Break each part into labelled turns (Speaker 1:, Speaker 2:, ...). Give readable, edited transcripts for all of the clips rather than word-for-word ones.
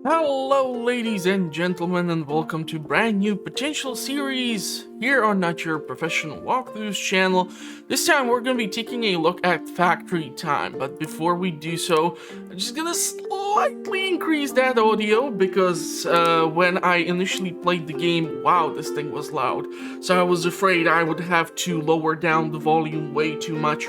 Speaker 1: Hello ladies and gentlemen, and welcome to brand new potential series here on Not Your Professional Walkthroughs channel. This time we're going to be taking a look at Factory Time, but before we do so, I'm just going to slightly increase that audio because when I initially played the game, wow, this thing was loud. So I was afraid I would have to lower down the volume way too much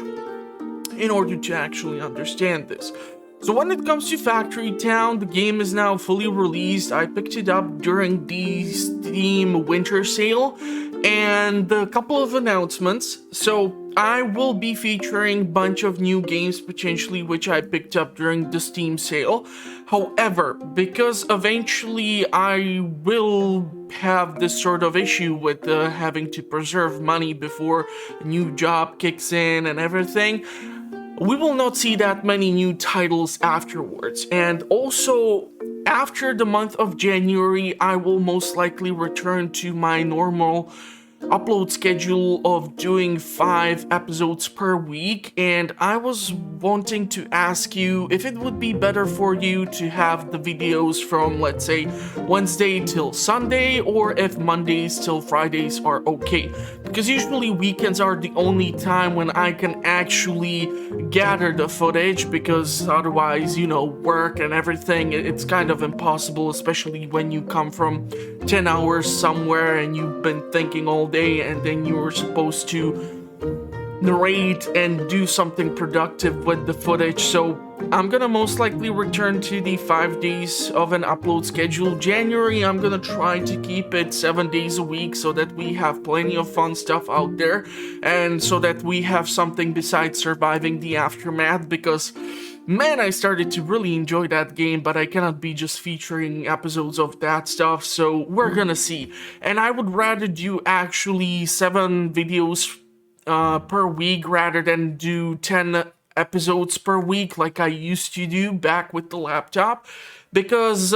Speaker 1: in order to actually understand this. So when it comes to Factory Town, the game is now fully released. I picked it up during the Steam Winter Sale and a couple of announcements. So I will be featuring a bunch of new games potentially which I picked up during the Steam sale. However, because eventually I will have this sort of issue with having to preserve money before a new job kicks in and everything, we will not see that many new titles afterwards. And also, after the month of January, I will most likely return to my normal upload schedule of doing 5 episodes per week, and I was wanting to ask you if it would be better for you to have the videos from, let's say, Wednesday till Sunday, or if Mondays till Fridays are okay, because usually weekends are the only time when I can actually gather the footage, because otherwise, you know, work and everything, it's kind of impossible, especially when you come from 10 hours somewhere and you've been thinking all day, and then you were supposed to narrate and do something productive with the footage. So I'm gonna most likely return to the 5 days of an upload schedule. January, I'm gonna try to keep it 7 days a week so that we have plenty of fun stuff out there, and so that we have something besides surviving the aftermath, because man, I started to really enjoy that game, but I cannot be just featuring episodes of that stuff, so we're gonna see. And I would rather do actually 7 videos per week rather than do 10 episodes per week like I used to do back with the laptop, because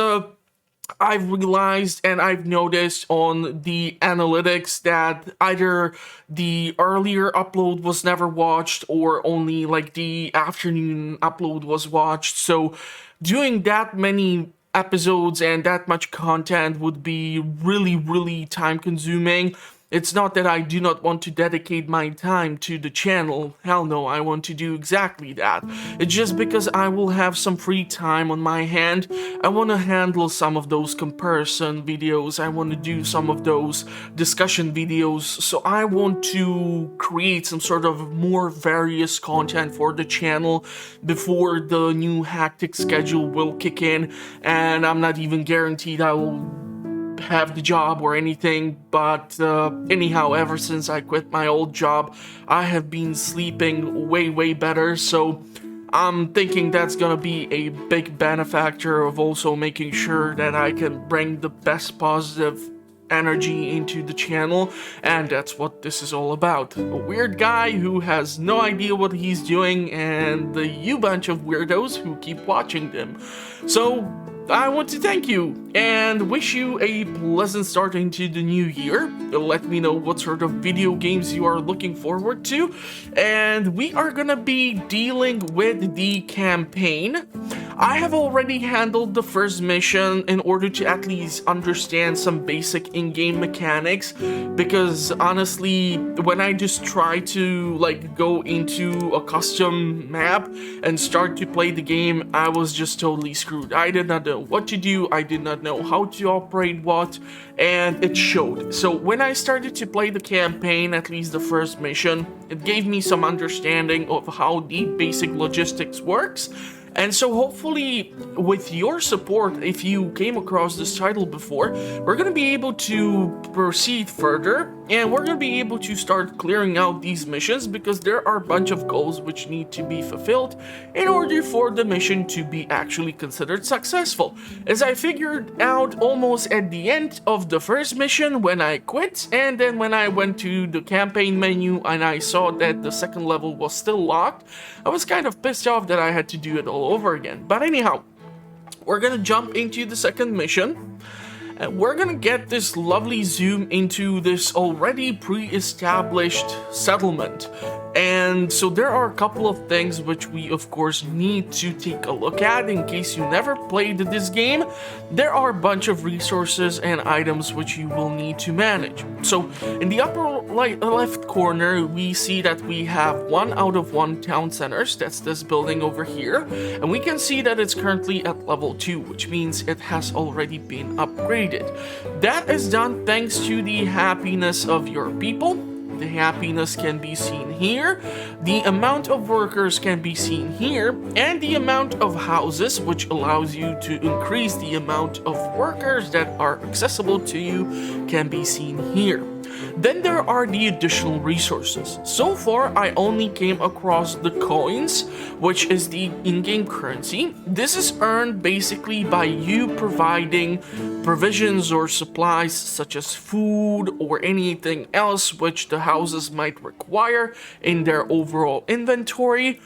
Speaker 1: I've realized and I've noticed on the analytics that either the earlier upload was never watched or only like the afternoon upload was watched. So doing that many episodes and that much content would be really time consuming. It's not that I do not want to dedicate my time to the channel. Hell no, I want to do exactly that. It's just because I will have some free time on my hand. I want to handle some of those comparison videos. I want to do some of those discussion videos. So I want to create some sort of more various content for the channel before the new hectic schedule will kick in. And I'm not even guaranteed I will have the job or anything, but anyhow, ever since I quit my old job, I have been sleeping way better, so I'm thinking that's gonna be a big benefactor of also making sure that I can bring the best positive energy into the channel, and that's what this is all about. A weird guy who has no idea what he's doing, and you bunch of weirdos who keep watching them. So I want to thank you and wish you a pleasant start into the new year. Let me know what sort of video games you are looking forward to, and we are gonna be dealing with the campaign. I have already handled the first mission in order to at least understand some basic in-game mechanics, because honestly, when I just try to like go into a custom map and start to play the game, I was just totally screwed. I did not know what to do, I did not know how to operate what, and it showed. So when I started to play the campaign, at least the first mission, it gave me some understanding of how the basic logistics works. And so hopefully with your support, if you came across this title before, we're going to be able to proceed further, and we're going to be able to start clearing out these missions, because there are a bunch of goals which need to be fulfilled in order for the mission to be actually considered successful. As I figured out almost at the end of the first mission when I quit, and then when I went to the campaign menu and I saw that the second level was still locked, I was kind of pissed off that I had to do it all over again. But anyhow, we're gonna jump into the second mission, and we're gonna get this lovely zoom into this already pre-established settlement. And so there are a couple of things which we of course need to take a look at in case you never played this game. There are a bunch of resources and items which you will need to manage. So in the upper left corner, we see that we have 1 out of 1 town centers. That's this building over here. And we can see that it's currently at level 2, which means it has already been upgraded. That is done thanks to the happiness of your people. The happiness can be seen here, the amount of workers can be seen here, and the amount of houses, which allows you to increase the amount of workers that are accessible to you, can be seen here. Then there are the additional resources. So far, I only came across the coins, which is the in-game currency. This is earned basically by you providing provisions or supplies such as food or anything else which the houses might require in their overall inventory.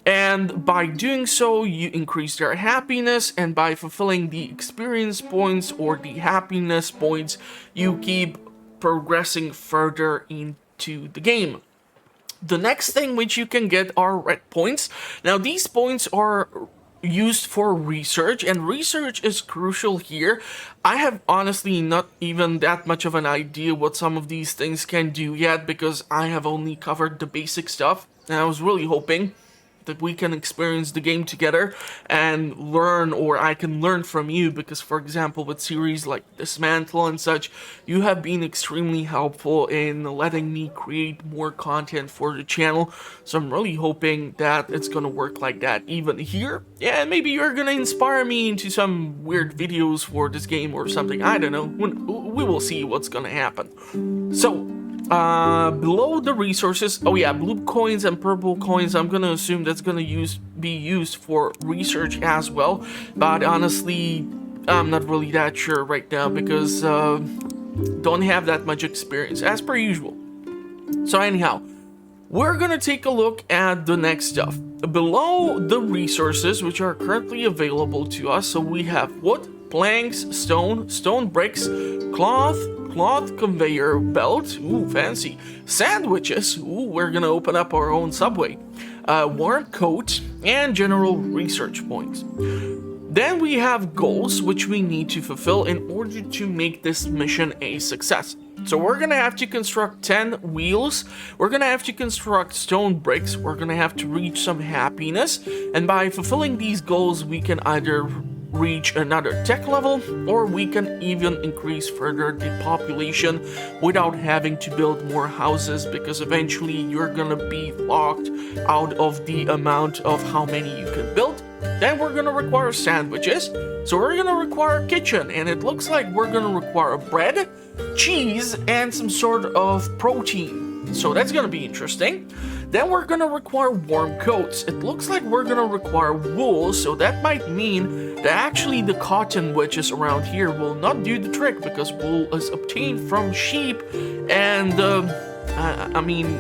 Speaker 1: And by doing so, you increase their happiness, and by fulfilling the experience points or the happiness points, you keep progressing further into the game. The next thing which you can get are red points. Now these points are used for research, and research is crucial here. I have honestly not even that much of an idea what some of these things can do yet, because I have only covered the basic stuff, and I was really hoping that we can experience the game together and learn, or I can learn from you, because for example with series like Dismantle and such, you have been extremely helpful in letting me create more content for the channel. So I'm really hoping that it's gonna work like that even here. Yeah, maybe you're gonna inspire me into some weird videos for this game or something. I don't know. We will see what's gonna happen. So below the resources, oh yeah, blue coins and purple coins, I'm gonna assume that's gonna be used for research as well, but honestly I'm not really that sure right now, because don't have that much experience as per usual. So anyhow, we're gonna take a look at the next stuff below the resources which are currently available to us. So we have wood, planks, stone bricks, cloth conveyor belt, ooh, fancy, sandwiches, ooh, we're gonna open up our own subway, warm coat, and general research points. Then we have goals which we need to fulfill in order to make this mission a success. So we're gonna have to construct 10 wheels, we're gonna have to construct stone bricks, we're gonna have to reach some happiness, and by fulfilling these goals we can either reach another tech level, or we can even increase further the population without having to build more houses, because eventually you're gonna be locked out of the amount of how many you can build. Then we're gonna require sandwiches, so we're gonna require a kitchen, and it looks like we're gonna require bread, cheese, and some sort of protein. So that's gonna be interesting. Then we're gonna require warm coats. It looks like we're gonna require wool, so that might mean that actually the cotton witches around here will not do the trick, because wool is obtained from sheep, and I mean,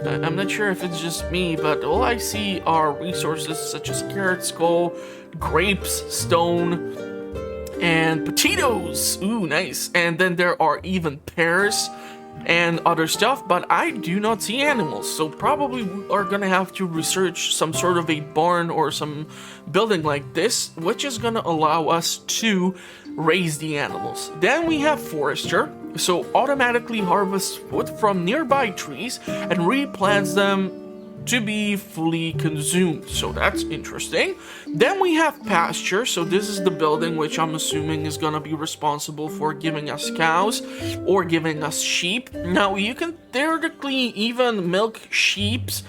Speaker 1: I'm not sure if it's just me, but all I see are resources such as carrot skull, grapes, stone, and potatoes. Ooh, nice. And then there are even pears and other stuff, but I do not see animals, so probably we are gonna have to research some sort of a barn or some building like this, which is gonna allow us to raise the animals. Then we have forester, so automatically harvests wood from nearby trees and replants them to be fully consumed, so that's interesting. Then we have pasture, so this is the building which I'm assuming is gonna be responsible for giving us cows or giving us sheep. Now you can theoretically even milk sheeps,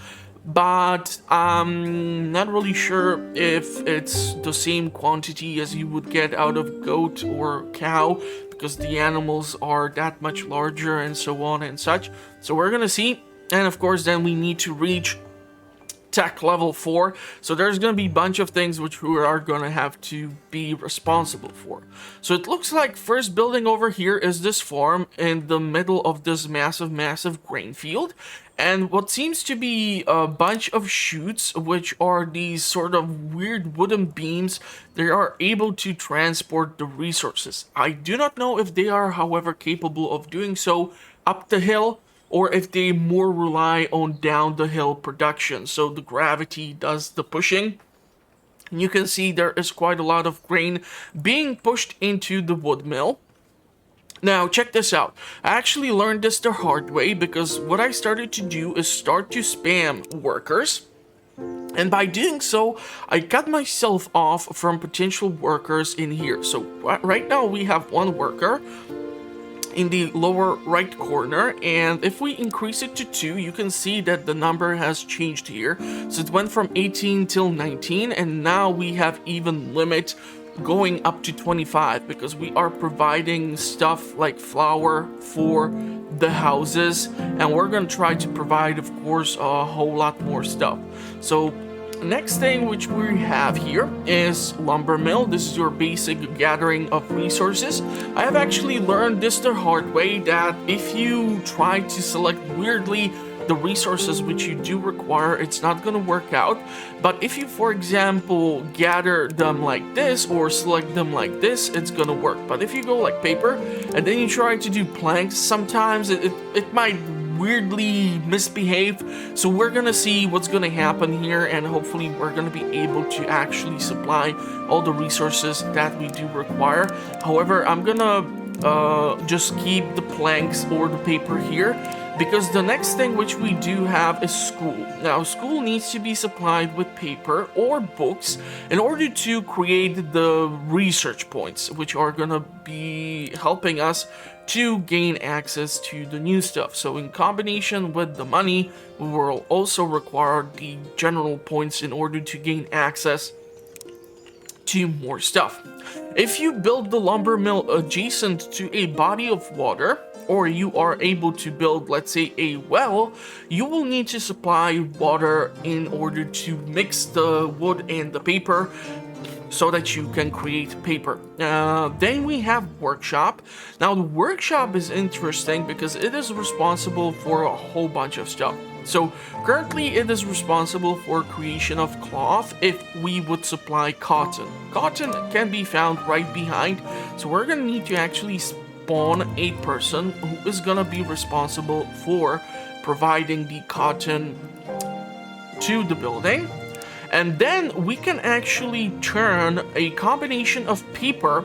Speaker 1: but I'm not really sure if it's the same quantity as you would get out of goat or cow, because the animals are that much larger and so on and such. So we're gonna see. And of course then we need to reach tech level 4, so there's gonna be a bunch of things which we are gonna have to be responsible for. So it looks like first building over here is this farm in the middle of this massive grain field, and what seems to be a bunch of chutes, which are these sort of weird wooden beams. They are able to transport the resources. I do not know if they are however capable of doing so up the hill, or if they more rely on down the hill production, so the gravity does the pushing. You can see there is quite a lot of grain being pushed into the wood mill. Now, check this out. I actually learned this the hard way, because what I started to do is start to spam workers. And by doing so, I cut myself off from potential workers in here. So right now we have one worker in the lower right corner, and if we increase it to 2, you can see that the number has changed here. So it went from 18 till 19, and now we have even limit going up to 25, because we are providing stuff like flour for the houses, and we're gonna try to provide, of course, a whole lot more stuff. So next thing which we have here is lumber mill. This is your basic gathering of resources. I have actually learned this the hard way, that if you try to select weirdly the resources which you do require, it's not going to work out. But if you, for example, gather them like this or select them like this, it's going to work. But if you go like paper and then you try to do planks, sometimes it might weirdly misbehave. So we're gonna see what's gonna happen here, and hopefully we're gonna be able to actually supply all the resources that we do require. However, I'm gonna just keep the planks or the paper here, because the next thing which we do have is school. Now, school needs to be supplied with paper or books in order to create the research points, which are gonna be helping us to gain access to the new stuff. So in combination with the money, we will also require the general points in order to gain access to more stuff. If you build the lumber mill adjacent to a body of water, or you are able to build, let's say, a well, you will need to supply water in order to mix the wood and the paper so that you can create paper. Then we have workshop. Now the workshop is interesting because it is responsible for a whole bunch of stuff. So currently it is responsible for creation of cloth if we would supply cotton. Cotton can be found right behind, so we're gonna need to actually spawn a person who is gonna be responsible for providing the cotton to the building. And then we can actually turn a combination of paper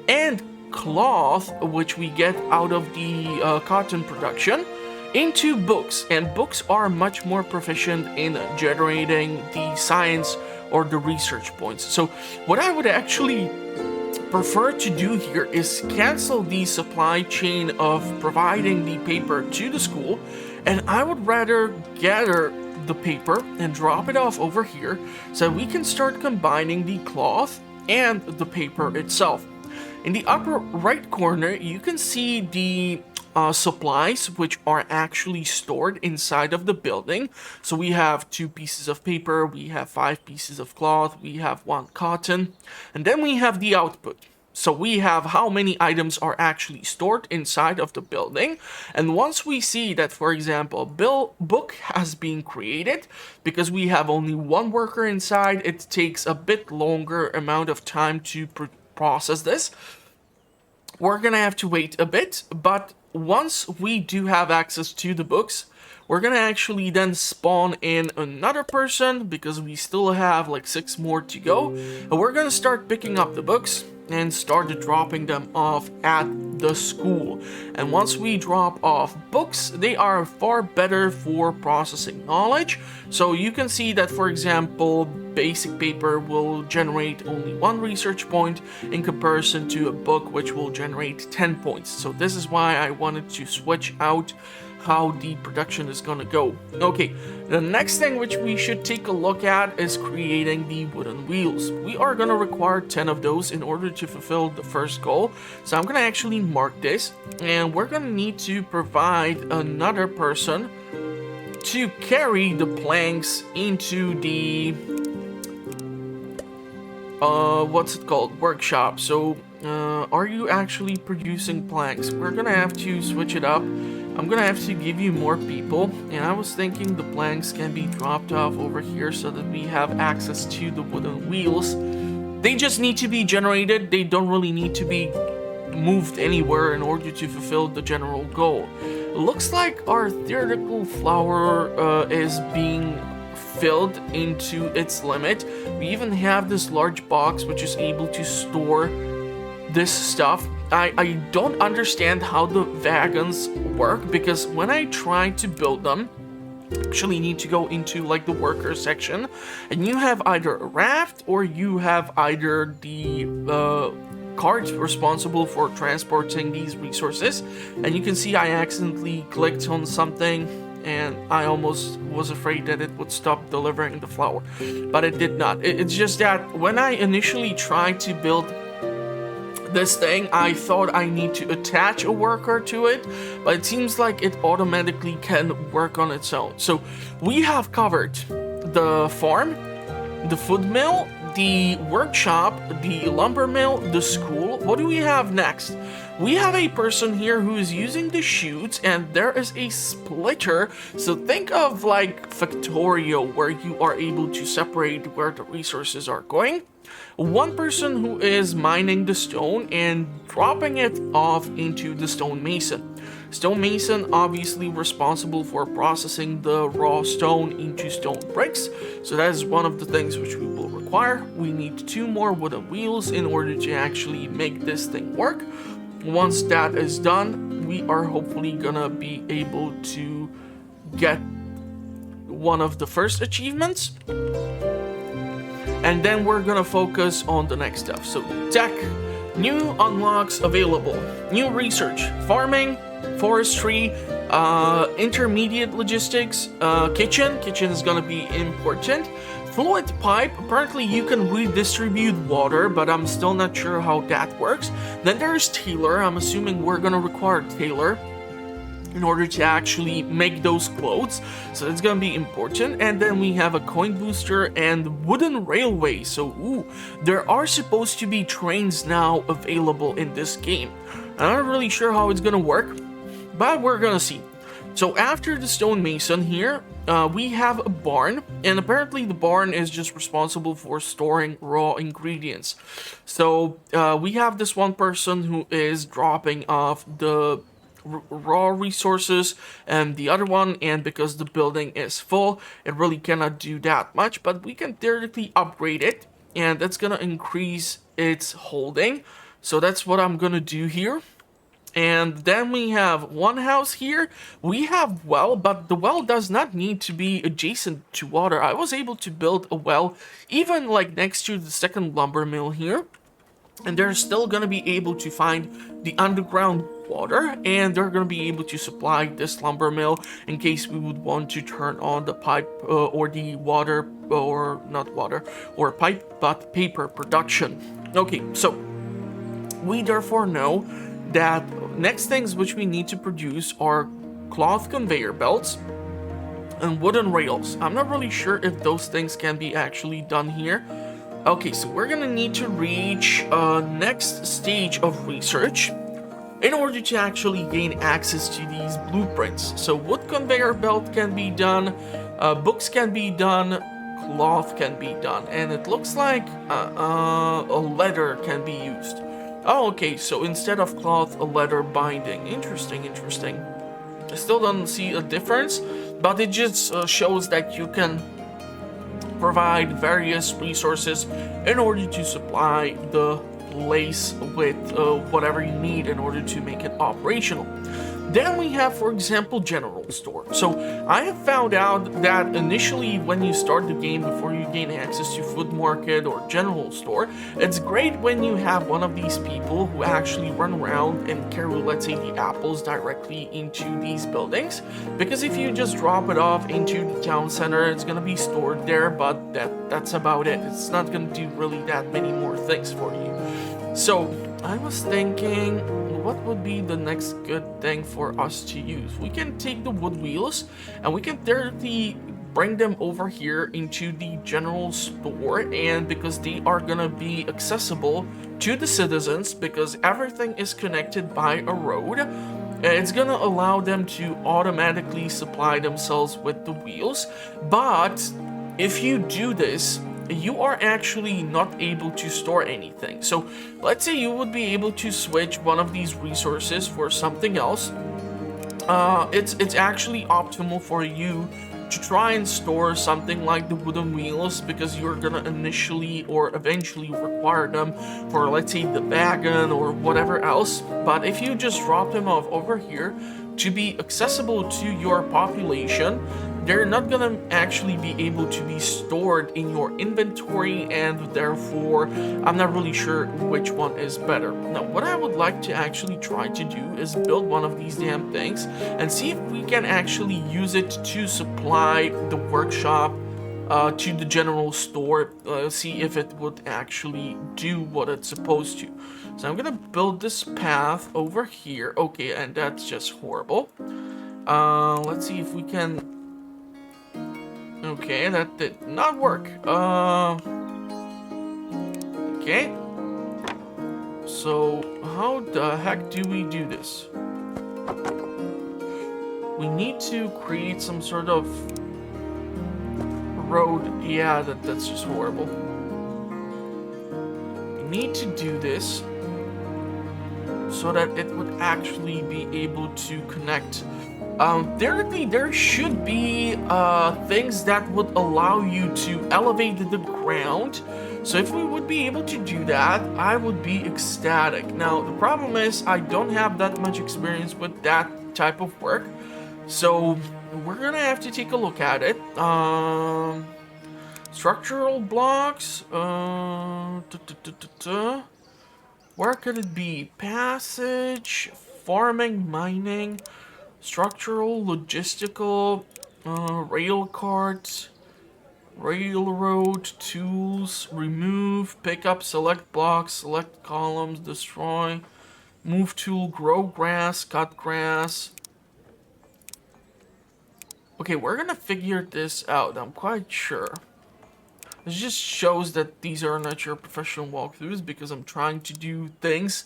Speaker 1: and cloth, which we get out of the cotton production, into books. And books are much more proficient in generating the science or the research points. So what I would actually prefer to do here is cancel the supply chain of providing the paper to the school, and I would rather gather the paper and drop it off over here so we can start combining the cloth and the paper itself. In the upper right corner, you can see the supplies which are actually stored inside of the building. So we have 2 pieces of paper, we have 5 pieces of cloth, we have 1 cotton, and then we have the output. So we have how many items are actually stored inside of the building. And once we see that, for example, a book has been created, because we have only 1 worker inside, it takes a bit longer amount of time to process this. We're gonna have to wait a bit, but once we do have access to the books, we're gonna actually then spawn in another person, because we still have like 6 more to go. And we're gonna start picking up the books and started dropping them off at the school. And once we drop off books, they are far better for processing knowledge. So you can see that, for example, basic paper will generate only 1 research point in comparison to a book which will generate 10 points. So this is why I wanted to switch out how the production is gonna go. Okay, the next thing which we should take a look at is creating the wooden wheels. We are gonna require 10 of those in order to fulfill the first goal. So I'm gonna actually mark this, and we're gonna need to provide another person to carry the planks into the what's it called, workshop. So are you actually producing planks? We're gonna have to switch it up. I'm gonna have to give you more people, and I was thinking the planks can be dropped off over here so that we have access to the wooden wheels. They just need to be generated. They don't really need to be moved anywhere in order to fulfill the general goal. Looks like our theoretical flower is being filled into its limit. We even have this large box which is able to store this stuff. I don't understand how the wagons work, because when I try to build them, actually need to go into like the worker section, and you have either a raft or you have either the carts responsible for transporting these resources. And you can see I accidentally clicked on something and I almost was afraid that it would stop delivering the flour, but it did not. It's just that when I initially tried to build this thing, I thought I need to attach a worker to it, but it seems like it automatically can work on its own. So we have covered the farm, the food mill, the workshop, the lumber mill, the school. What do we have next? We have a person here who is using the chutes, and there is a splitter. So think of like factorio, where you are able to separate where the resources are going. One person who is mining the stone and dropping it off into the stonemason. Stonemason obviously responsible for processing the raw stone into stone bricks. So that is one of the things which we will require. We need 2 more wooden wheels in order to actually make this thing work. Once that is done, we are hopefully gonna be able to get one of the first achievements. And then we're gonna focus on the next stuff. So tech, new unlocks available, new research, farming, forestry, intermediate logistics, kitchen is gonna be important. Fluid pipe, apparently you can redistribute water, but I'm still not sure how that works. Then there's tailor. I'm assuming we're gonna require tailor in order to actually make those clothes, so it's gonna be important. And then we have a coin booster and wooden railway. So there are supposed to be trains now available in this game. I'm not really sure how it's gonna work, but we're gonna see. So after the stonemason here, we have a barn, and apparently the barn is just responsible for storing raw ingredients. So we have this one person who is dropping off the raw resources, and the other one, and because the building is full, it really cannot do that much, but we can theoretically upgrade it, and that's gonna increase its holding. So that's what I'm gonna do here. And then we have one house here. We have well, but the well does not need to be adjacent to water. I was able to build a well even like next to the second lumber mill here, and they're still gonna be able to find the underground water, and they're gonna be able to supply this lumber mill in case we would want to turn on the pipe or the water, or not water or pipe, but paper production. Okay, so we therefore know that next things which we need to produce are cloth conveyor belts and wooden rails. I'm not really sure if those things can be actually done here. Okay, so we're gonna need to reach next stage of research in order to actually gain access to these blueprints. So wood conveyor belt can be done, books can be done, cloth can be done, and it looks like a leather can be used. Oh, okay, so instead of cloth, a leather binding. Interesting. I still don't see a difference, but it just shows that you can provide various resources in order to supply the place with whatever you need in order to make it operational. Then we have, for example, general store. So I have found out that initially when you start the game, before you gain access to food market or general store, it's great when you have one of these people who actually run around and carry, let's say, the apples directly into these buildings. Because if you just drop it off into the town center, it's gonna be stored there, but that's about it. It's not gonna do really that many more things for you. So I was thinking, what would be the next good thing for us to use? We can take the wood wheels and we can theoretically bring them over here into the general store, and because they are gonna be accessible to the citizens, because everything is connected by a road, it's gonna allow them to automatically supply themselves with the wheels. But if you do this, you are actually not able to store anything. So let's say you would be able to switch one of these resources for something else. it's actually optimal for you to try and store something like the wooden wheels, because you're gonna initially or eventually require them for, let's say, the wagon or whatever else. But if you just drop them off over here to be accessible to your population, they're not gonna actually be able to be stored in your inventory, and therefore I'm not really sure which one is better. Now, what I would like to actually try to do is build one of these damn things and see if we can actually use it to supply the workshop to the general store, see if it would actually do what it's supposed to. So I'm gonna build this path over here. Okay, and that's just horrible. Let's see if we can. Okay, that did not work. Okay. So how the heck do we do this? We need to create some sort of road. Yeah, that's just horrible. We need to do this so that it would actually be able to connect. There should be things that would allow you to elevate the ground. So if we would be able to do that, I would be ecstatic. Now, the problem is I don't have that much experience with that type of work. So we're gonna have to take a look at it. Structural blocks. Where could it be? Passage, farming, mining, structural, logistical, rail carts, railroad, tools, remove, pick up, select blocks, select columns, destroy, move tool, grow grass, cut grass. Okay, we're gonna figure this out, I'm quite sure. This just shows that these are not your professional walkthroughs, because I'm trying to do things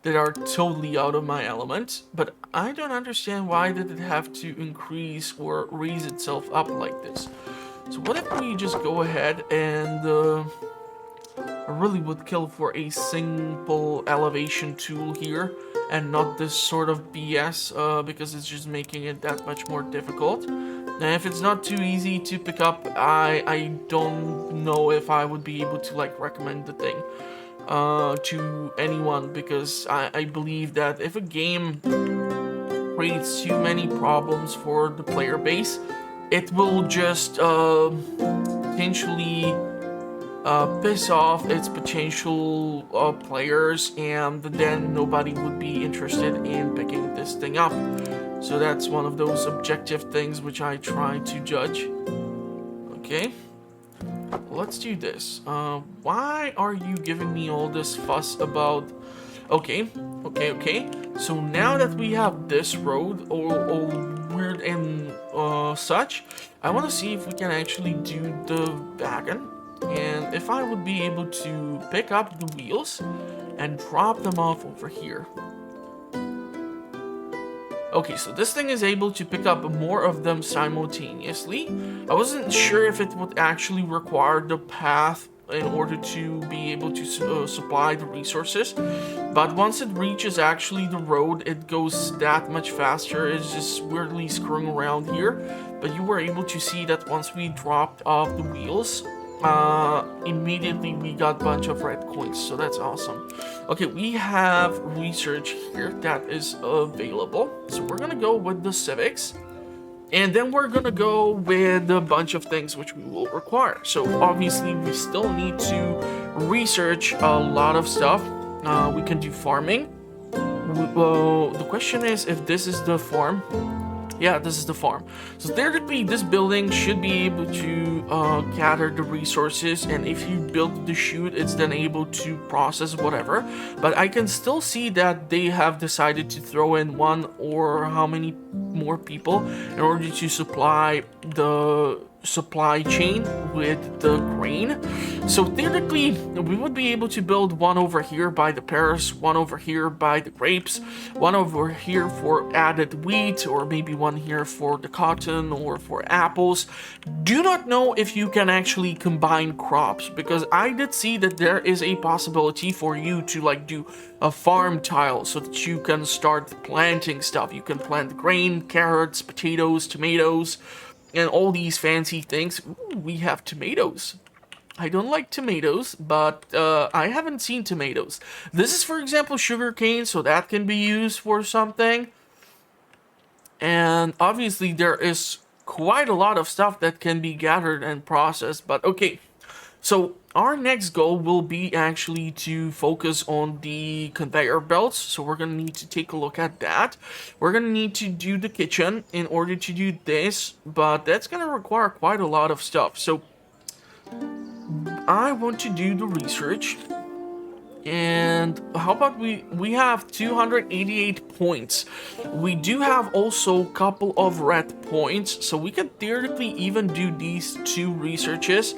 Speaker 1: that are totally out of my element. But I don't understand, why did it have to increase or raise itself up like this? So what if we just go ahead and I really would kill for a simple elevation tool here and not this sort of BS, because it's just making it that much more difficult. Now, if it's not too easy to pick up, I don't know if I would be able to like recommend the thing to anyone, because I believe that if a game creates too many problems for the player base, it will just potentially piss off its potential players, and then nobody would be interested in picking this thing up. So that's one of those objective things which I try to judge. Okay, let's do this. Why are you giving me all this fuss about... Okay. So now that we have this road all weird and such, I want to see if we can actually do the wagon. And if I would be able to pick up the wheels and drop them off over here. Okay, so this thing is able to pick up more of them simultaneously. I wasn't sure if it would actually require the path in order to be able to supply the resources. But once it reaches actually the road, it goes that much faster. It's just weirdly screwing around here. But you were able to see that once we dropped off the wheels, immediately we got a bunch of red coins, so that's awesome. Okay, we have research here that is available, so we're gonna go with the civics, and then we're gonna go with a bunch of things which we will require. So obviously we still need to research a lot of stuff. We can do farming. The question is if this is the farm. Yeah, this is the farm. So theoretically, this building should be able to gather the resources, and if you build the chute, it's then able to process whatever. But I can still see that they have decided to throw in one or how many more people in order to supply the supply chain with the grain. So theoretically, we would be able to build one over here by the pears, one over here by the grapes, one over here for added wheat, or maybe one here for the cotton or for apples. Do not know if you can actually combine crops, because I did see that there is a possibility for you to like do a farm tile so that you can start planting stuff. You can plant grain, carrots, potatoes, tomatoes, and all these fancy things. Ooh, we have tomatoes. I don't like tomatoes, but I haven't seen tomatoes. This is, for example, sugarcane, so that can be used for something. And obviously there is quite a lot of stuff that can be gathered and processed, but okay. So our next goal will be actually to focus on the conveyor belts. So we're going to need to take a look at that. We're going to need to do the kitchen in order to do this, but that's going to require quite a lot of stuff. So I want to do the research. And how about we have 288 points. We do have also a couple of red points, so we can theoretically even do these two researches.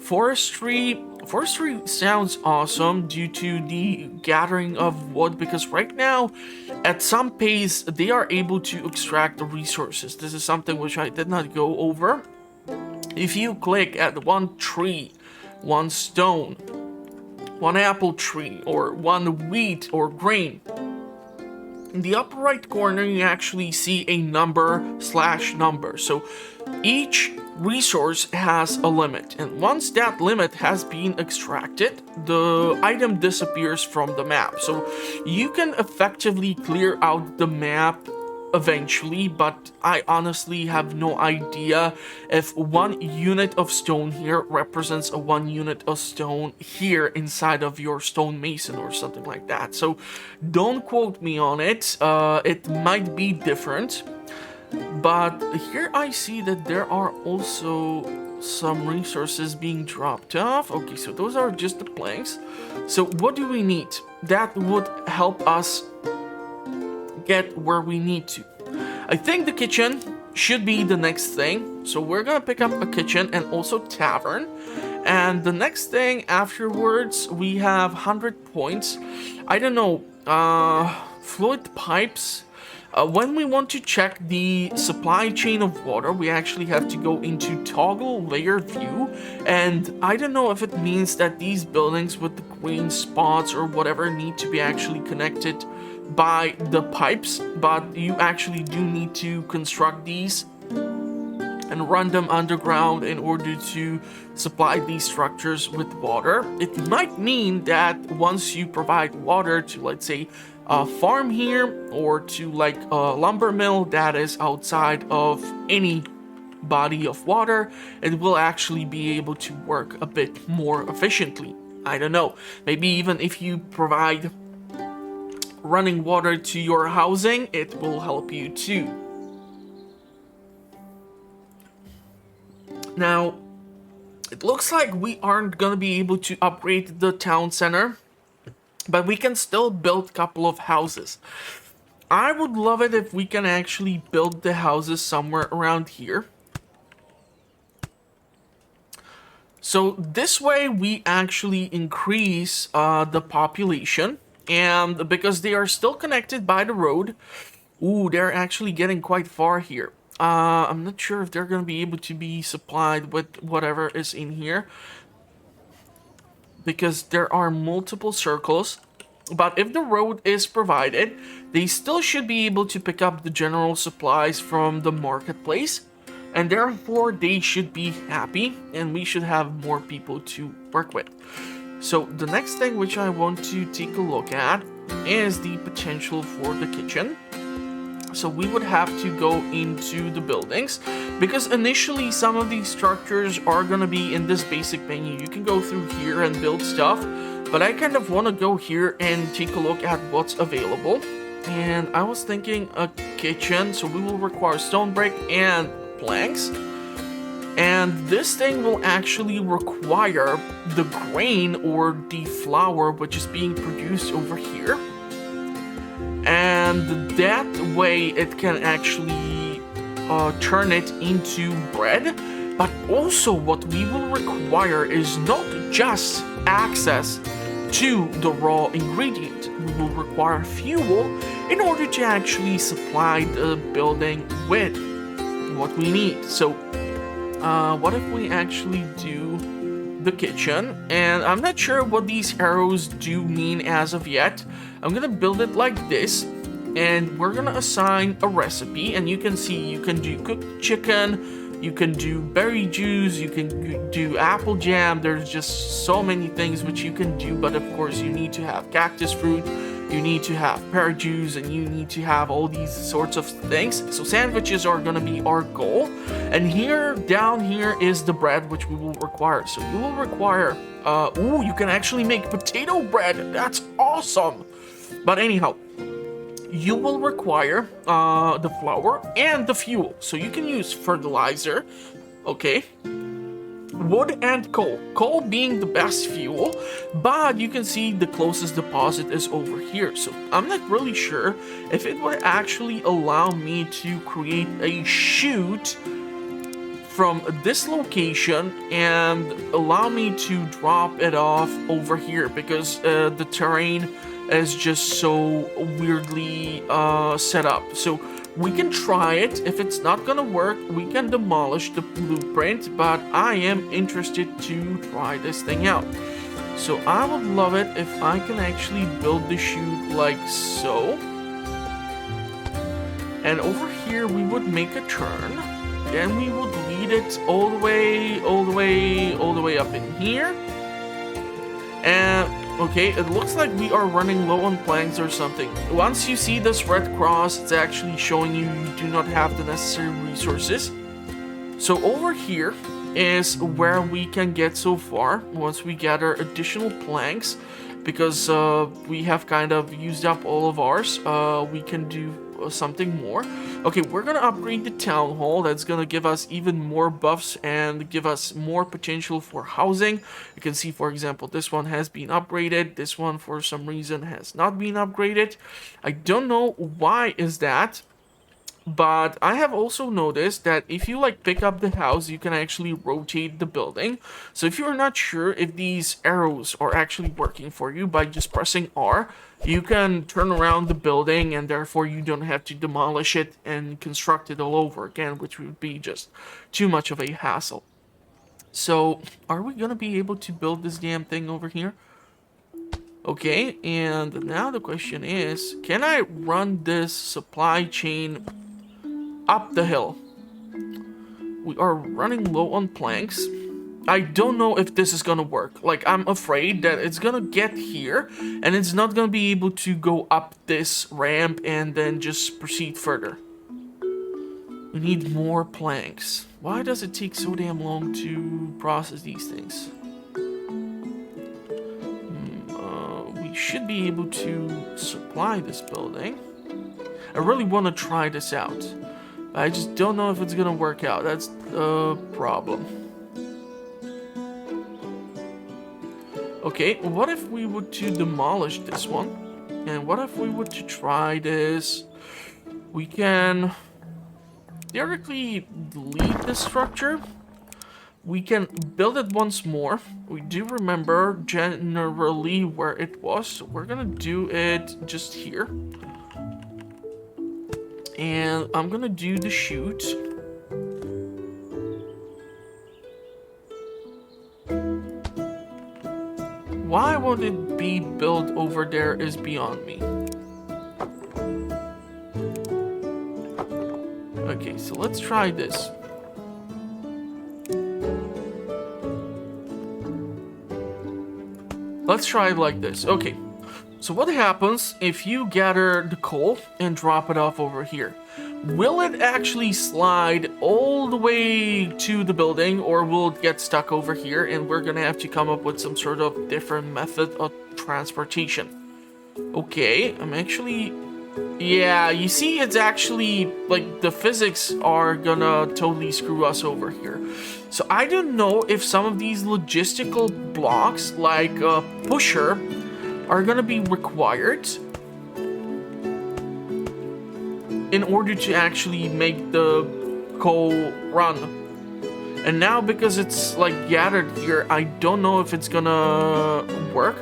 Speaker 1: Forestry sounds awesome due to the gathering of wood, because right now at some pace they are able to extract the resources. This is something which I did not go over. If you click at one tree, one stone, one apple tree, or one wheat or grain, in the upper right corner you actually see a number/number. So each resource has a limit, and once that limit has been extracted, the item disappears from the map. So you can effectively clear out the map eventually, but I honestly have no idea if 1 unit of stone here represents a 1 unit of stone here inside of your stonemason or something like that. So don't quote me on it. It might be different. But here I see that there are also some resources being dropped off. Okay, so those are just the planks. So what do we need? That would help us get where we need to. I think the kitchen should be the next thing. So we're gonna pick up a kitchen and also tavern. And the next thing afterwards, we have 100 points. I don't know, fluid pipes. When we want to check the supply chain of water, we actually have to go into toggle layer view, and I don't know if it means that these buildings with the green spots or whatever need to be actually connected by the pipes, but you actually do need to construct these and run them underground in order to supply these structures with water. It might mean that once you provide water to, let's say, a farm here, or to like a lumber mill that is outside of any body of water, it will actually be able to work a bit more efficiently. I don't know, maybe even if you provide running water to your housing, it will help you too. Now, it looks like we aren't gonna be able to upgrade the town center, but we can still build a couple of houses. I would love it if we can actually build the houses somewhere around here. So this way we actually increase the population, and because they are still connected by the road, ooh, they're actually getting quite far here. I'm not sure if they're going to be able to be supplied with whatever is in here, because there are multiple circles. But if the road is provided, they still should be able to pick up the general supplies from the marketplace, and therefore they should be happy, and we should have more people to work with. So the next thing which I want to take a look at is the potential for the kitchen. So we would have to go into the buildings, because initially some of these structures are going to be in this basic menu. You can go through here and build stuff, but I kind of want to go here and take a look at what's available. And I was thinking a kitchen, so we will require stone brick and planks. And this thing will actually require the grain or the flour which is being produced over here. And that way it can actually turn it into bread. But also what we will require is not just access to the raw ingredient. We will require fuel in order to actually supply the building with what we need. So what if we actually do the kitchen? And I'm not sure what these arrows do mean as of yet. I'm gonna build it like this, and we're gonna assign a recipe, and you can see you can do cooked chicken, you can do berry juice, you can do apple jam. There's just so many things which you can do, but of course you need to have cactus fruit, you need to have pear juice, and you need to have all these sorts of things. So sandwiches are gonna be our goal. And here, down here is the bread which we will require. So you will require, you can actually make potato bread. That's awesome. But anyhow, you will require the flour and the fuel. So you can use fertilizer, okay? Wood and coal. Coal being the best fuel, but you can see the closest deposit is over here. So I'm not really sure if it would actually allow me to create a chute from this location and allow me to drop it off over here, because the terrain is just so weirdly set up. So we can try it. If it's not gonna work, we can demolish the blueprint, but I am interested to try this thing out. So I would love it if I can actually build the chute like so. And over here we would make a turn. Then we would lead it all the way up in here. And okay, it looks like we are running low on planks or something. Once you see this red cross, it's actually showing you do not have the necessary resources. So over here is where we can get so far once we gather additional planks, because we have kind of used up all of ours. We can do something more. Okay, we're gonna upgrade the town hall. That's gonna give us even more buffs and give us more potential for housing. You can see, for example, this one has been upgraded. This one, for some reason, has not been upgraded. I don't know why is that. But I have also noticed that if you like pick up the house, you can actually rotate the building. So if you're not sure if these arrows are actually working for you, by just pressing R, you can turn around the building, and therefore you don't have to demolish it and construct it all over again, which would be just too much of a hassle. So are we gonna be able to build this damn thing over here? Okay, and now the question is, can I run this supply chain up the hill? We are running low on planks. I don't know if this is gonna work. Like, I'm afraid that it's gonna get here and it's not gonna be able to go up this ramp and then just proceed further. We need more planks. Why does it take so damn long to process these things? We should be able to supply this building. I really want to try this out. I just don't know if it's gonna work out. That's the problem. Okay, what if we were to demolish this one? And what if we were to try this? We can theoretically delete this structure. We can build it once more. We do remember generally where it was, so we're gonna do it just here. And I'm gonna do the chute. Why won't it be built over there is beyond me. Okay, so let's try this. Let's try it like this. Okay. So what happens if you gather the coal and drop it off over here? Will it actually slide all the way to the building, or will it get stuck over here and we're gonna have to come up with some sort of different method of transportation? Okay, I'm actually... Yeah, you see, it's actually, like, the physics are gonna totally screw us over here. So I don't know if some of these logistical blocks, like a pusher, are gonna be required in order to actually make the coal run. And now because it's like gathered here, I don't know if it's gonna work.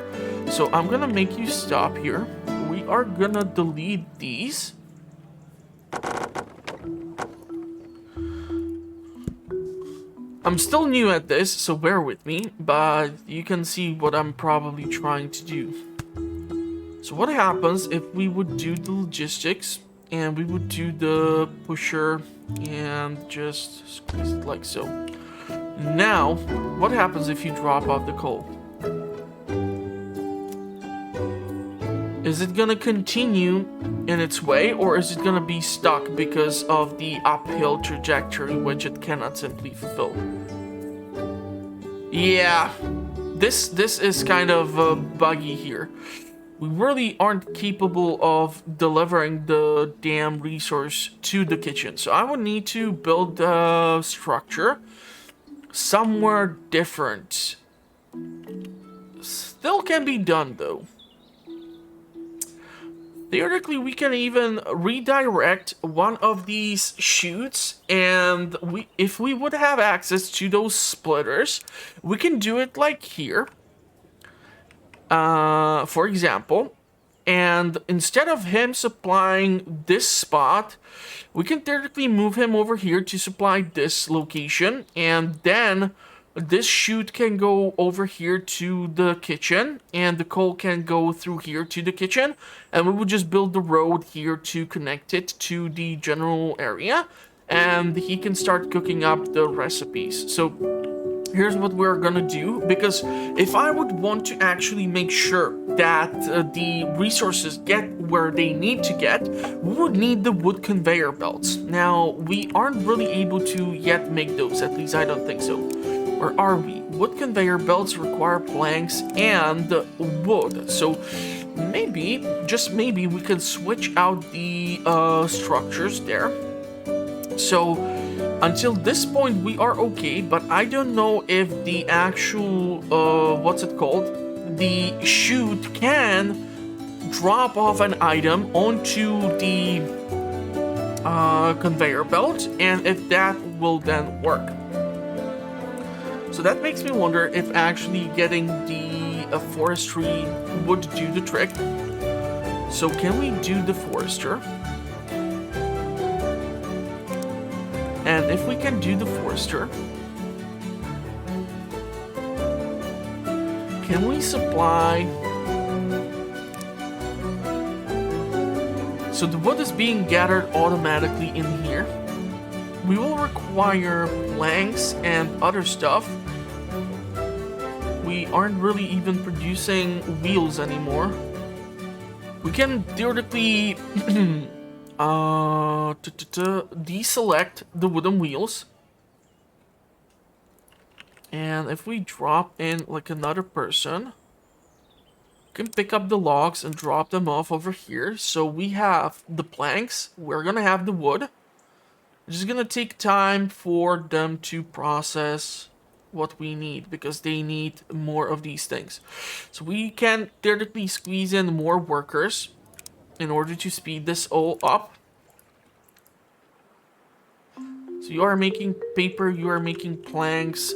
Speaker 1: So I'm gonna make you stop here. We are gonna delete these. I'm still new at this, so bear with me, but you can see what I'm probably trying to do. So what happens if we would do the logistics and we would do the pusher and just squeeze it like so. Now, what happens if you drop off the coal? Is it gonna continue in its way, or is it gonna be stuck because of the uphill trajectory which it cannot simply fulfill? Yeah, this is kind of buggy here. We really aren't capable of delivering the damn resource to the kitchen. So I would need to build a structure somewhere different. Still can be done though. Theoretically, we can even redirect one of these chutes, and if we would have access to those splitters, we can do it like here, for example. And instead of him supplying this spot, we can theoretically move him over here to supply this location, and then this chute can go over here to the kitchen, and the coal can go through here to the kitchen, and we would just build the road here to connect it to the general area, and he can start cooking up the recipes. So here's what we're gonna do, because if I would want to actually make sure that the resources get where they need to get, we would need the wood conveyor belts. Now, we aren't really able to yet make those, at least I don't think so. Or are we? Wood conveyor belts require planks and wood. So maybe, just maybe, we can switch out the structures there. So until this point we are okay, but I don't know if the actual, what's it called? The chute can drop off an item onto the conveyor belt, and if that will then work. So that makes me wonder if actually getting the forestry would do the trick. So can we do the forester? And if we can do the forester, can we supply... So the wood is being gathered automatically in here. We will require planks and other stuff. We aren't really even producing wheels anymore. We can theoretically deselect the wooden wheels. And if we drop in like another person, we can pick up the logs and drop them off over here. So we have the planks, we're gonna have the wood. It's just gonna take time for them to process what we need, because they need more of these things. So we can theoretically squeeze in more workers in order to speed this all up. So you are making paper, you are making planks.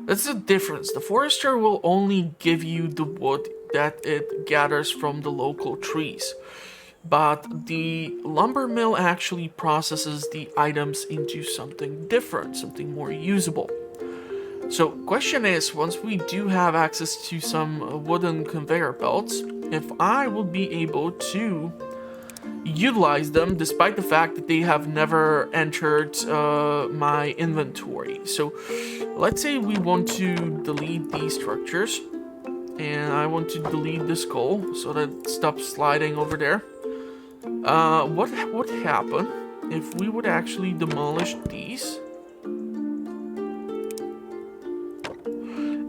Speaker 1: That's the difference. The forester will only give you the wood that it gathers from the local trees, but the lumber mill actually processes the items into something different, something more usable. So question is, once we do have access to some wooden conveyor belts, if I will be able to utilize them despite the fact that they have never entered my inventory. So let's say we want to delete these structures, and I want to delete this coal so that it stops sliding over there. What would happen if we would actually demolish these?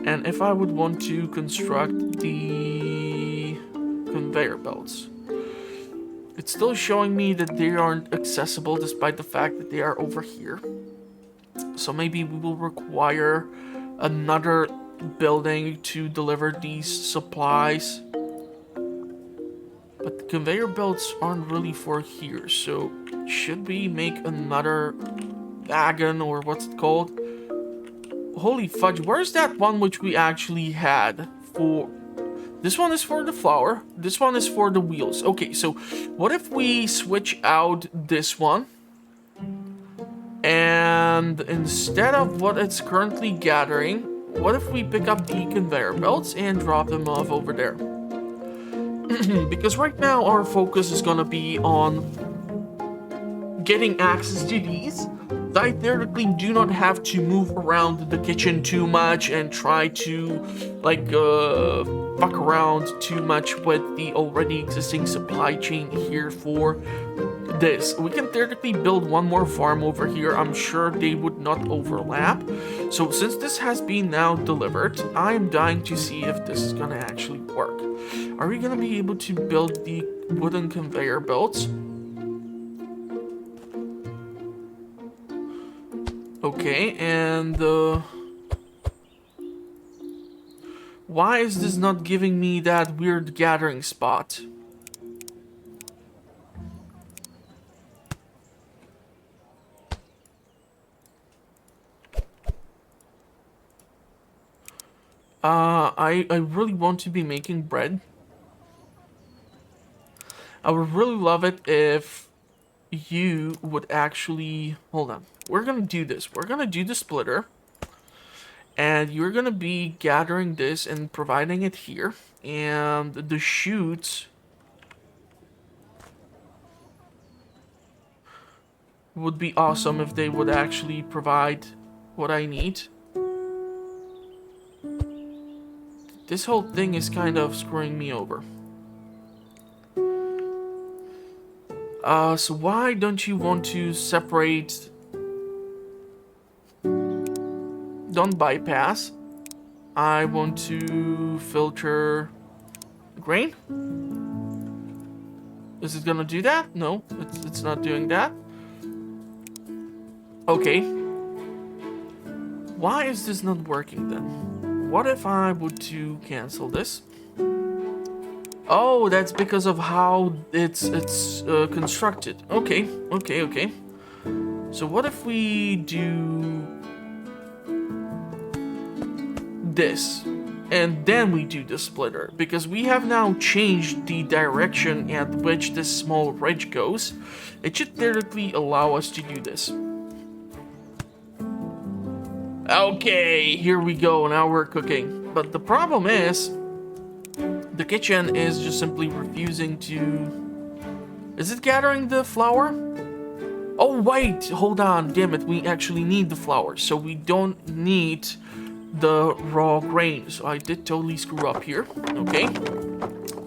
Speaker 1: And if I would want to construct the conveyor belts? It's still showing me that they aren't accessible despite the fact that they are over here. So maybe we will require another building to deliver these supplies. But the conveyor belts aren't really for here, so should we make another wagon, or what's it called? Holy fudge, where's that one which we actually had for... This one is for the flour, this one is for the wheels. Okay, so what if we switch out this one? And instead of what it's currently gathering, what if we pick up the conveyor belts and drop them off over there? Because right now our focus is gonna be on getting access to these. I theoretically do not have to move around the kitchen too much and try to like fuck around too much with the already existing supply chain here for this. We can theoretically build one more farm over here. I'm sure they would not overlap. So since this has been now delivered, I am dying to see if this is gonna actually work. Are we gonna be able to build the wooden conveyor belts? Okay, and why is this not giving me that weird gathering spot? I really want to be making bread. I would really love it if you would actually... Hold on. We're gonna do this. We're gonna do the splitter. And you're gonna be gathering this and providing it here. And the chutes would be awesome if they would actually provide what I need. This whole thing is kind of screwing me over. So why don't you want to separate... Don't bypass. I want to filter grain. Is it gonna do that? No, it's not doing that. Okay. Why is this not working then? What if I would to cancel this? Oh, that's because of how it's constructed. Okay. So what if we do this, and then we do the splitter? Because we have now changed the direction at which this small ridge goes. It should theoretically allow us to do this. Okay, here we go, now we're cooking. But the problem is, the kitchen is just simply refusing to... Is it gathering the flour? Oh wait, hold on, damn it, we actually need the flour, so we don't need the raw grain. So I did totally screw up here. Okay,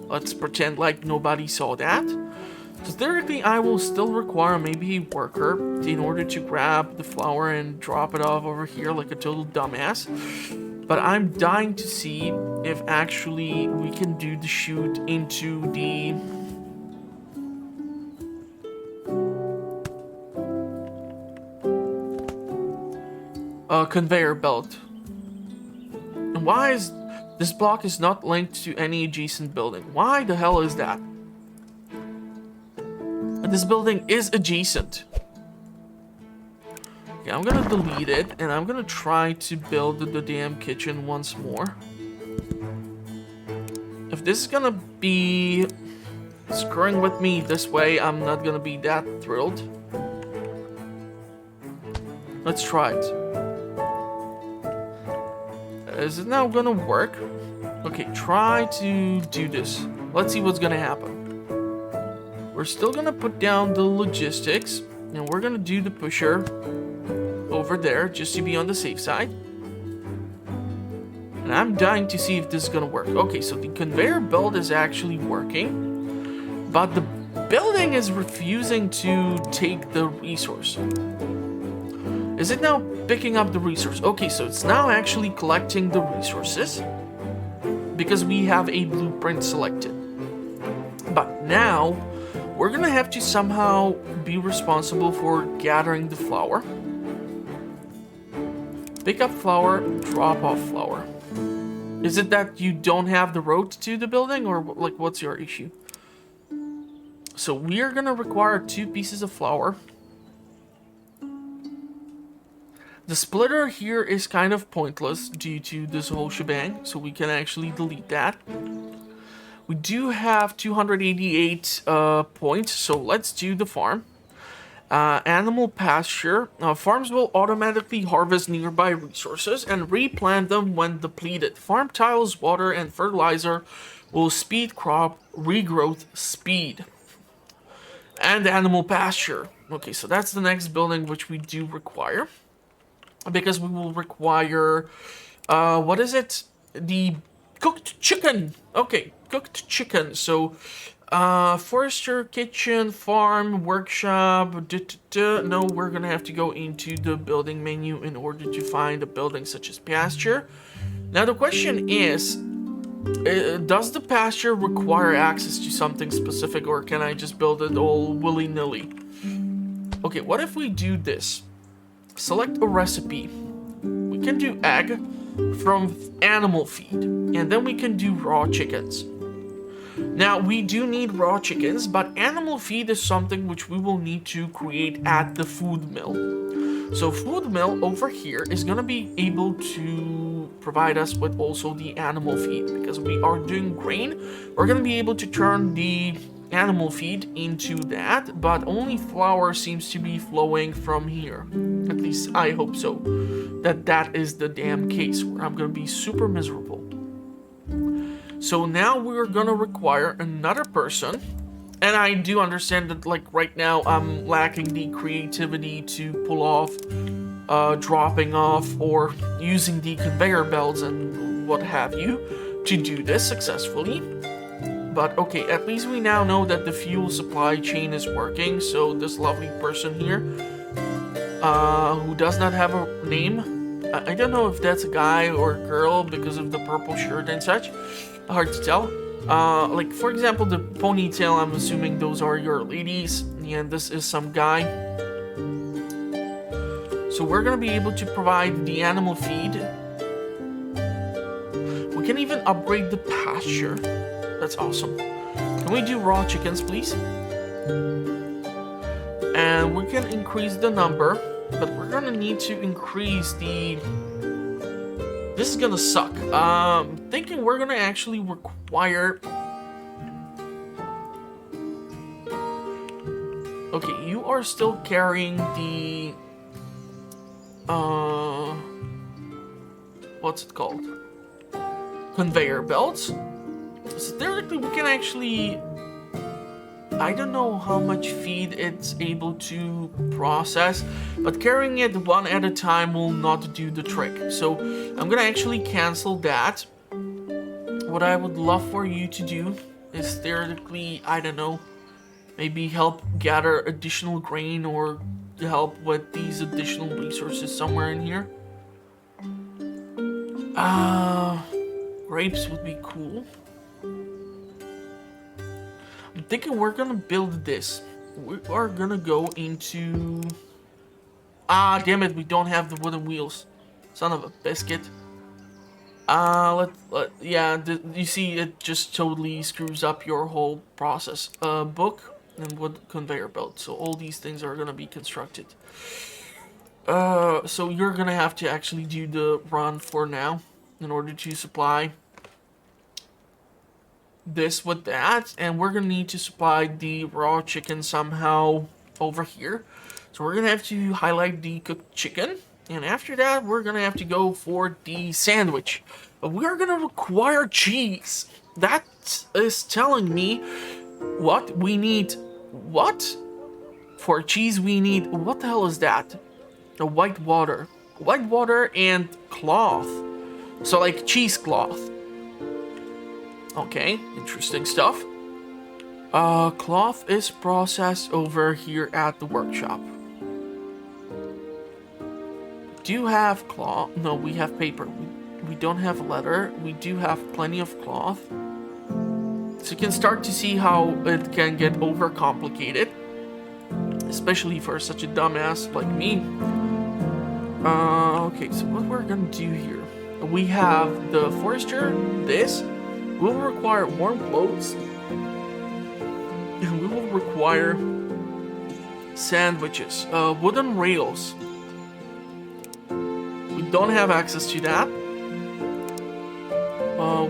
Speaker 1: let's pretend like nobody saw that. So theoretically, I will still require maybe a worker in order to grab the flour and drop it off over here like a total dumbass. But I'm dying to see if actually we can do the chute into the... conveyor belt. And why is this block is not linked to any adjacent building? Why the hell is that? And this building is adjacent. Okay, I'm gonna delete it, and I'm gonna try to build the damn kitchen once more. If this is gonna be screwing with me this way, I'm not gonna be that thrilled. Let's try it. Is it now gonna work? Okay, try to do this. Let's see what's gonna happen. We're still gonna put down the logistics, and we're gonna do the pusher over there just to be on the safe side. And I'm dying to see if this is gonna work. Okay, so the conveyor belt is actually working, but the building is refusing to take the resource. Is it now picking up the resource? Okay, so it's now actually collecting the resources because we have a blueprint selected. But now we're gonna have to somehow be responsible for gathering the flour. Pick up flour, drop off flour. Is it that you don't have the road to the building, or like what's your issue? So we are gonna require 2 pieces of flour. The splitter here is kind of pointless due to this whole shebang, so we can actually delete that. We do have 288 points, so let's do the farm. Animal pasture. Farms will automatically harvest nearby resources and replant them when depleted. Farm tiles, water, and fertilizer will speed crop regrowth speed. And animal pasture. Okay, so that's the next building which we do require. Because we will require, what is it? The cooked chicken. Okay, cooked chicken. So, forester, kitchen, farm, workshop. No, we're gonna have to go into the building menu in order to find a building such as pasture. Now the question is, does the pasture require access to something specific, or can I just build it all willy-nilly? Okay, what if we do this? Select a recipe. We can do egg from animal feed, and then we can do raw chickens. Now, we do need raw chickens, but animal feed is something which we will need to create at the food mill. So food mill over here is gonna be able to provide us with also the animal feed, because we are doing grain. We're gonna be able to turn the animal feed into that, but only flour seems to be flowing from here. At least I hope so. That is the damn case, where I'm gonna be super miserable. So now we're gonna require another person. And I do understand that, like, right now I'm lacking the creativity to pull off dropping off or using the conveyor belts and what have you to do this successfully. But okay, at least we now know that the fuel supply chain is working. So this lovely person here, who does not have a name, I don't know if that's a guy or a girl because of the purple shirt and such. Hard to tell. Like, for example, the ponytail, I'm assuming those are your ladies, and this is some guy. So we're gonna be able to provide the animal feed. We can even upgrade the pasture. That's awesome. Can we do raw chickens, please? And we can increase the number, but we're gonna need to increase the... This is gonna suck. Thinking we're gonna actually require... Okay, you are still carrying the... What's it called? Conveyor belts. So theoretically we can actually... I don't know how much feed it's able to process, but carrying it one at a time will not do the trick. So I'm gonna actually cancel that. What I would love for you to do is theoretically, I don't know, maybe help gather additional grain or help with these additional resources somewhere in here. Grapes would be cool. I'm thinking we're gonna build this. We are gonna go into... damn it, we don't have the wooden wheels. Son of a biscuit. Yeah, you see, it just totally screws up your whole process. Book and wood conveyor belt. So all these things are gonna be constructed. So you're gonna have to actually do the run for now in order to supply this with that, and we're gonna need to supply the raw chicken somehow over here. So we're gonna have to highlight the cooked chicken, and after that we're gonna have to go for the sandwich. But we are gonna require cheese. That is telling me what we need. What? For cheese we need, what the hell is that? A white water and cloth. So like cheesecloth. Okay, interesting stuff. Cloth is processed over here at the workshop. Do you have cloth? No, we have paper. We don't have leather. We do have plenty of cloth. So you can start to see how it can get overcomplicated. Especially for such a dumbass like me. Okay, so what we're gonna do here. We have the forester, this. Will require warm clothes. And we will require sandwiches, wooden rails. We don't have access to that.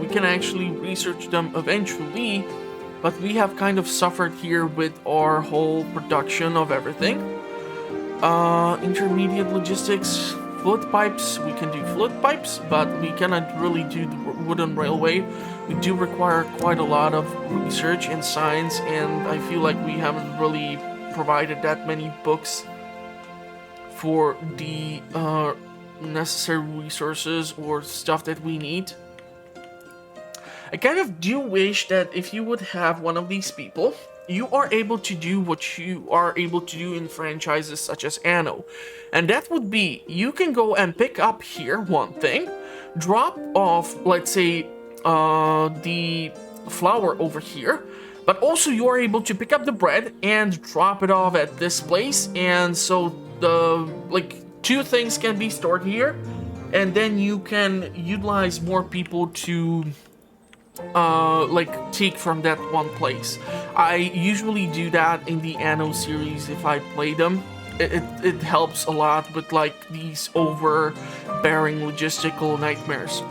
Speaker 1: We can actually research them eventually, but we have kind of suffered here with our whole production of everything. Intermediate logistics, float pipes. We can do float pipes, but we cannot really do the wooden railway. We do require quite a lot of research and science, and I feel like we haven't really provided that many books for the necessary resources or stuff that we need. I kind of do wish that if you would have one of these people, you are able to do what you are able to do in franchises such as Anno. And that would be, you can go and pick up here one thing, drop off, let's say, the flour over here, but also you are able to pick up the bread and drop it off at this place, and so the, like, two things can be stored here, and then you can utilize more people to like take from that one place. I usually do that in the Anno series if I play them. It helps a lot with like these overbearing logistical nightmares.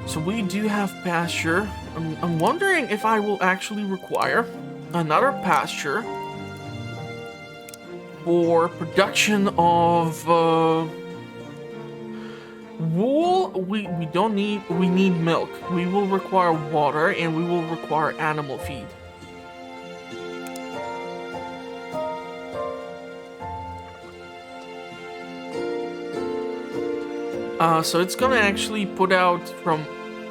Speaker 1: So we do have pasture. I'm wondering if I will actually require another pasture for production of wool. We don't need, we need milk. We will require water, and we will require animal feed. So it's gonna actually put out from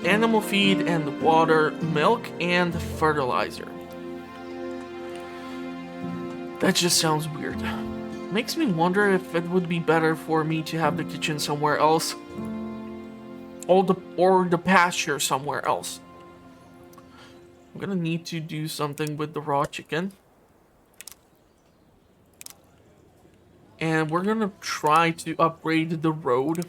Speaker 1: animal feed and water, milk, and fertilizer. That just sounds weird. Makes me wonder if it would be better for me to have the kitchen somewhere else, or the pasture somewhere else. I'm gonna need to do something with the raw chicken. And we're gonna try to upgrade the road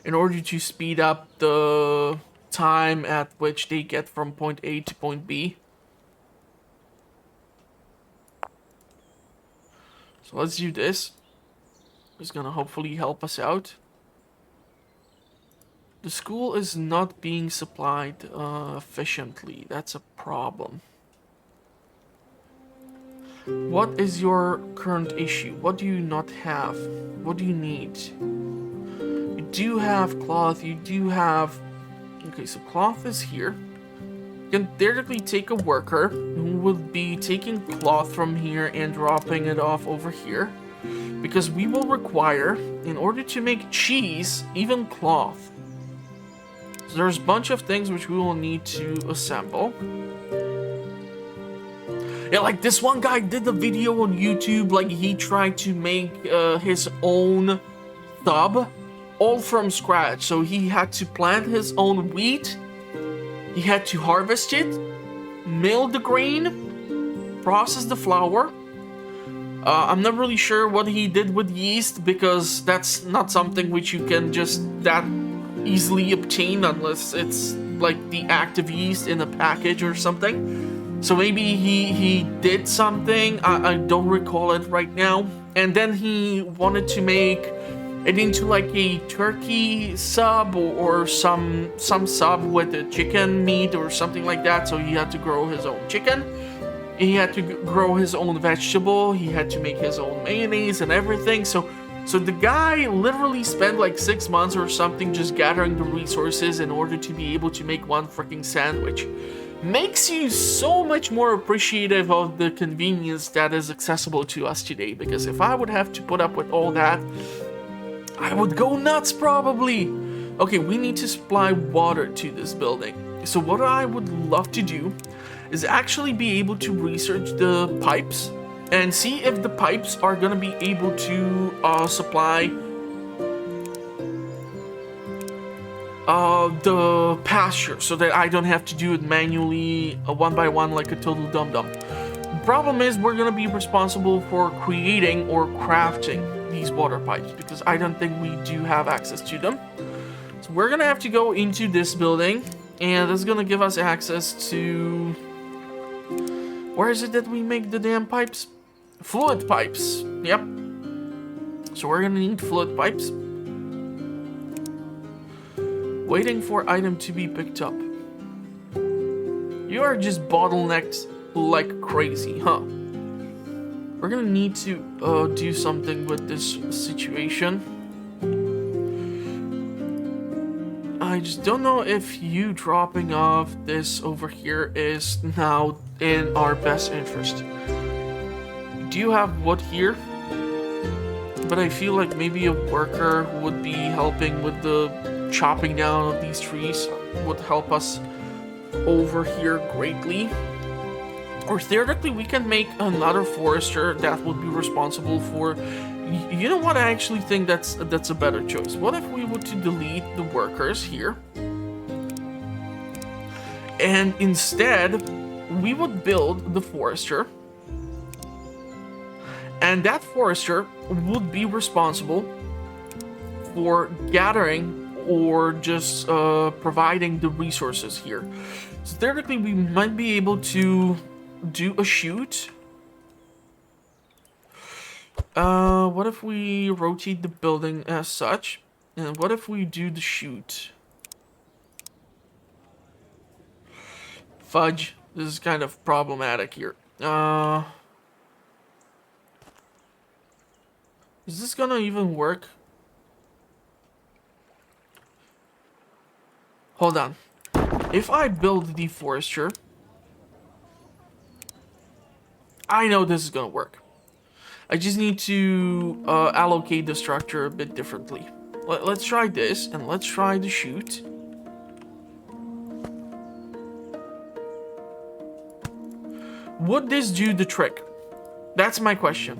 Speaker 1: in order to speed up the time at which they get from point A to point B. So let's do this. It's gonna hopefully help us out. The school is not being supplied efficiently. That's a problem. What is your current issue? What do you not have? What do you need? You do have cloth. You do have... Okay, so cloth is here. You can theoretically take a worker who would be taking cloth from here and dropping it off over here. Because we will require, in order to make cheese, even cloth. So there's a bunch of things which we will need to assemble. Yeah, like this one guy did the video on YouTube, like he tried to make his own tub, all from scratch. So he had to plant his own wheat, he had to harvest it, mill the grain, process the flour. I'm not really sure what he did with yeast, because that's not something which you can just that easily obtain unless it's like the active yeast in a package or something. So maybe he did something, I don't recall it right now. And then he wanted to make it into like a turkey sub or some sub with a chicken meat or something like that. So he had to grow his own chicken. He had to grow his own vegetable. He had to make his own mayonnaise and everything. So the guy literally spent like 6 months or something just gathering the resources in order to be able to make one freaking sandwich. Makes you so much more appreciative of the convenience that is accessible to us today. Because if I would have to put up with all that, I would go nuts probably. Okay, we need to supply water to this building. So what I would love to do is actually be able to research the pipes and see if the pipes are gonna be able to supply the pasture, so that I don't have to do it manually one by one like a total dum-dum. The problem is we're gonna be responsible for creating or crafting these water pipes, because I don't think we do have access to them. So we're gonna have to go into this building And it's gonna give us access to... Where is it that we make the damn pipes? Fluid pipes. Yep. So we're gonna need fluid pipes. Waiting for item to be picked up. You are just bottlenecked like crazy, huh? We're gonna need to do something with this situation. I just don't know if you dropping off this over here is now in our best interest. Do you have wood here? But I feel like maybe a worker would be helping with the chopping down of these trees would help us over here greatly. Or theoretically, we can make another forester that would be responsible for... You know what? I actually think that's a better choice. What if we were to delete the workers here? And instead, we would build the forester. And that forester would be responsible for gathering or just providing the resources here. So theoretically, we might be able to do a shoot. What if we rotate the building as such? And what if we do the shoot? Fudge. This is kind of problematic here. Is this gonna even work? Hold on. If I build the forester, I know this is gonna work. I just need to allocate the structure a bit differently. Let's try this, and let's try the shoot. Would this do the trick? That's my question.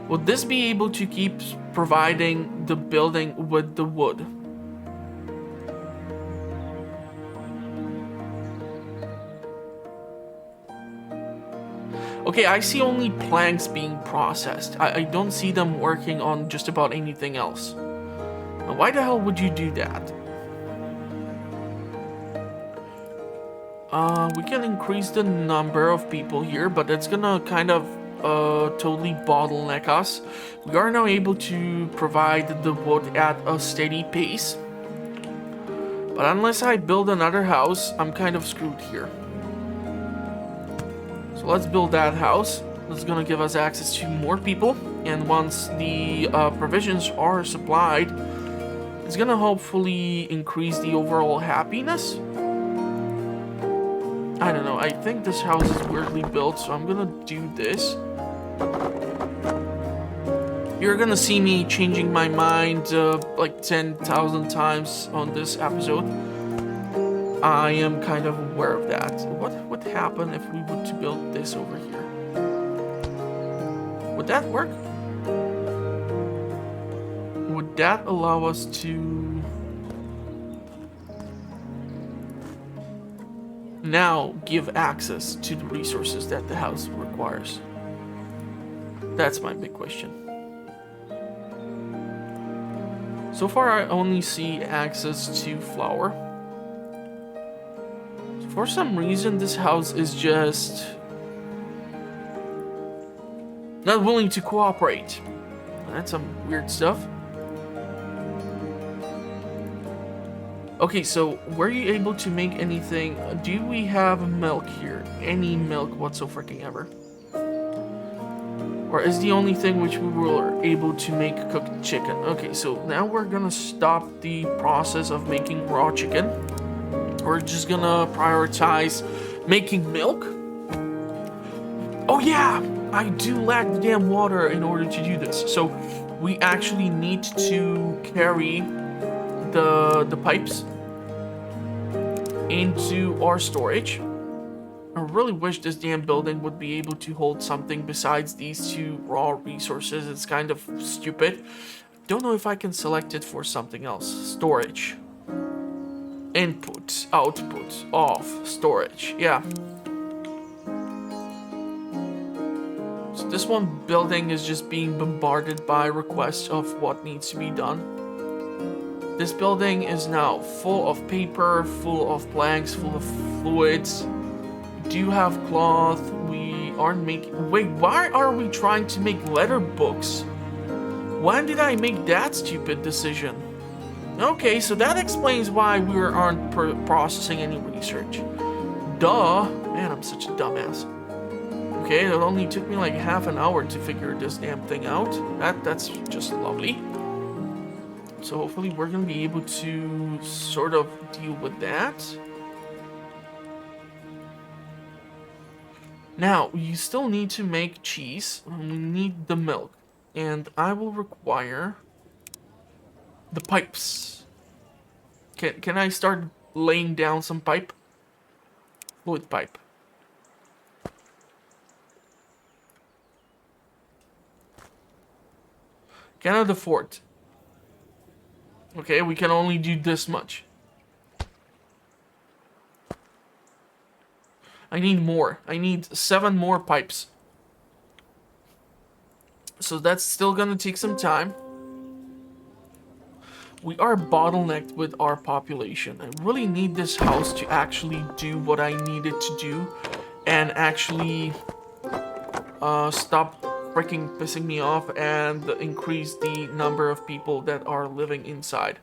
Speaker 1: Would this be able to keep providing the building with the wood? Okay, I see only planks being processed. I don't see them working on just about anything else. Now, why the hell would you do that? We can increase the number of people here, but it's gonna kind of totally bottleneck us. We are now able to provide the wood at a steady pace. But unless I build another house, I'm kind of screwed here. So let's build that house. This is gonna give us access to more people, and once the provisions are supplied, it's gonna hopefully increase the overall happiness. I don't know, I think this house is weirdly built, so I'm gonna do this. You're gonna see me changing my mind like 10,000 times on this episode. I am kind of aware of that. What would happen if we were to build this over here? Would that work? Would that allow us to now give access to the resources that the house requires? That's my big question. So far, I only see access to flour. For some reason, this house is just not willing to cooperate. That's some weird stuff. Okay, so were you able to make anything? Do we have milk here? Any milk whatsoever? Or is the only thing which we were able to make cooked chicken? Okay, so now we're gonna stop the process of making raw chicken. We're just gonna prioritize making milk. Oh yeah, I do lack the damn water in order to do this. So we actually need to carry the pipes into our storage. I really wish this damn building would be able to hold something besides these two raw resources. It's kind of stupid. Don't know if I can select it for something else. Storage. Input, output, off, storage, yeah. So this one building is just being bombarded by requests of what needs to be done. This building is now full of paper, full of planks, full of fluids. We do have cloth. We aren't making... Wait, why are we trying to make letter books? When did I make that stupid decision? Okay, so that explains why we aren't processing any research. Duh. Man, I'm such a dumbass. Okay, it only took me like half an hour to figure this damn thing out. That's just lovely. So hopefully we're gonna be able to sort of deal with that. Now, you still need to make cheese. We need the milk. And I will require the pipes. Can I start laying down some pipe? Fluid pipe. Cannot afford. Okay, we can only do this much. I need more. I need 7 more pipes. So that's still gonna take some time. We are bottlenecked with our population. I really need this house to actually do what I need it to do. And actually stop freaking pissing me off and increase the number of people that are living inside.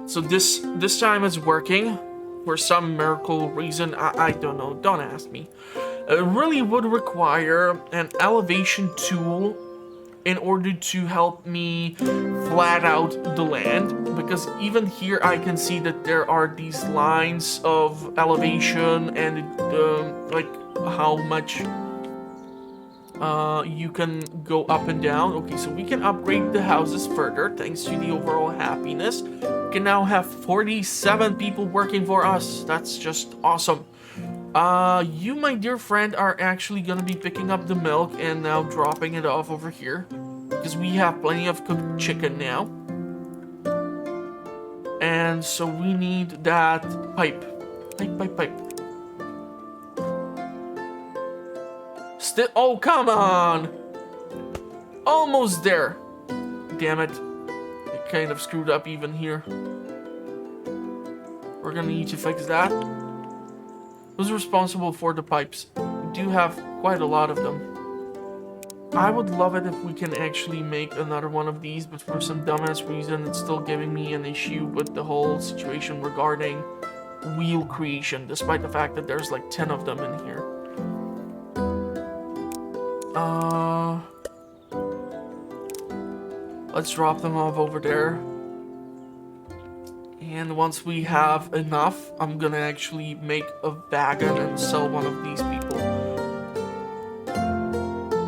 Speaker 1: So this time it's working. For some miracle reason, I don't know, don't ask me. It really would require an elevation tool in order to help me flat out the land, because even here I can see that there are these lines of elevation and like how much you can go up and down. Okay, so we can upgrade the houses further thanks to the overall happiness. We can now have 47 people working for us. That's just awesome. You, my dear friend, are actually gonna be picking up the milk and now dropping it off over here, because we have plenty of cooked chicken now. And so we need that pipe. Pipe. Still, oh, come on! Almost there. Damn it. It kind of screwed up even here. We're gonna need to fix that. Who's responsible for the pipes? We do have quite a lot of them. I would love it if we can actually make another one of these, but for some dumbass reason, it's still giving me an issue with the whole situation regarding wheel creation, despite the fact that there's like 10 of them in here. Let's drop them off over there. And once we have enough, I'm gonna actually make a wagon and sell one of these people.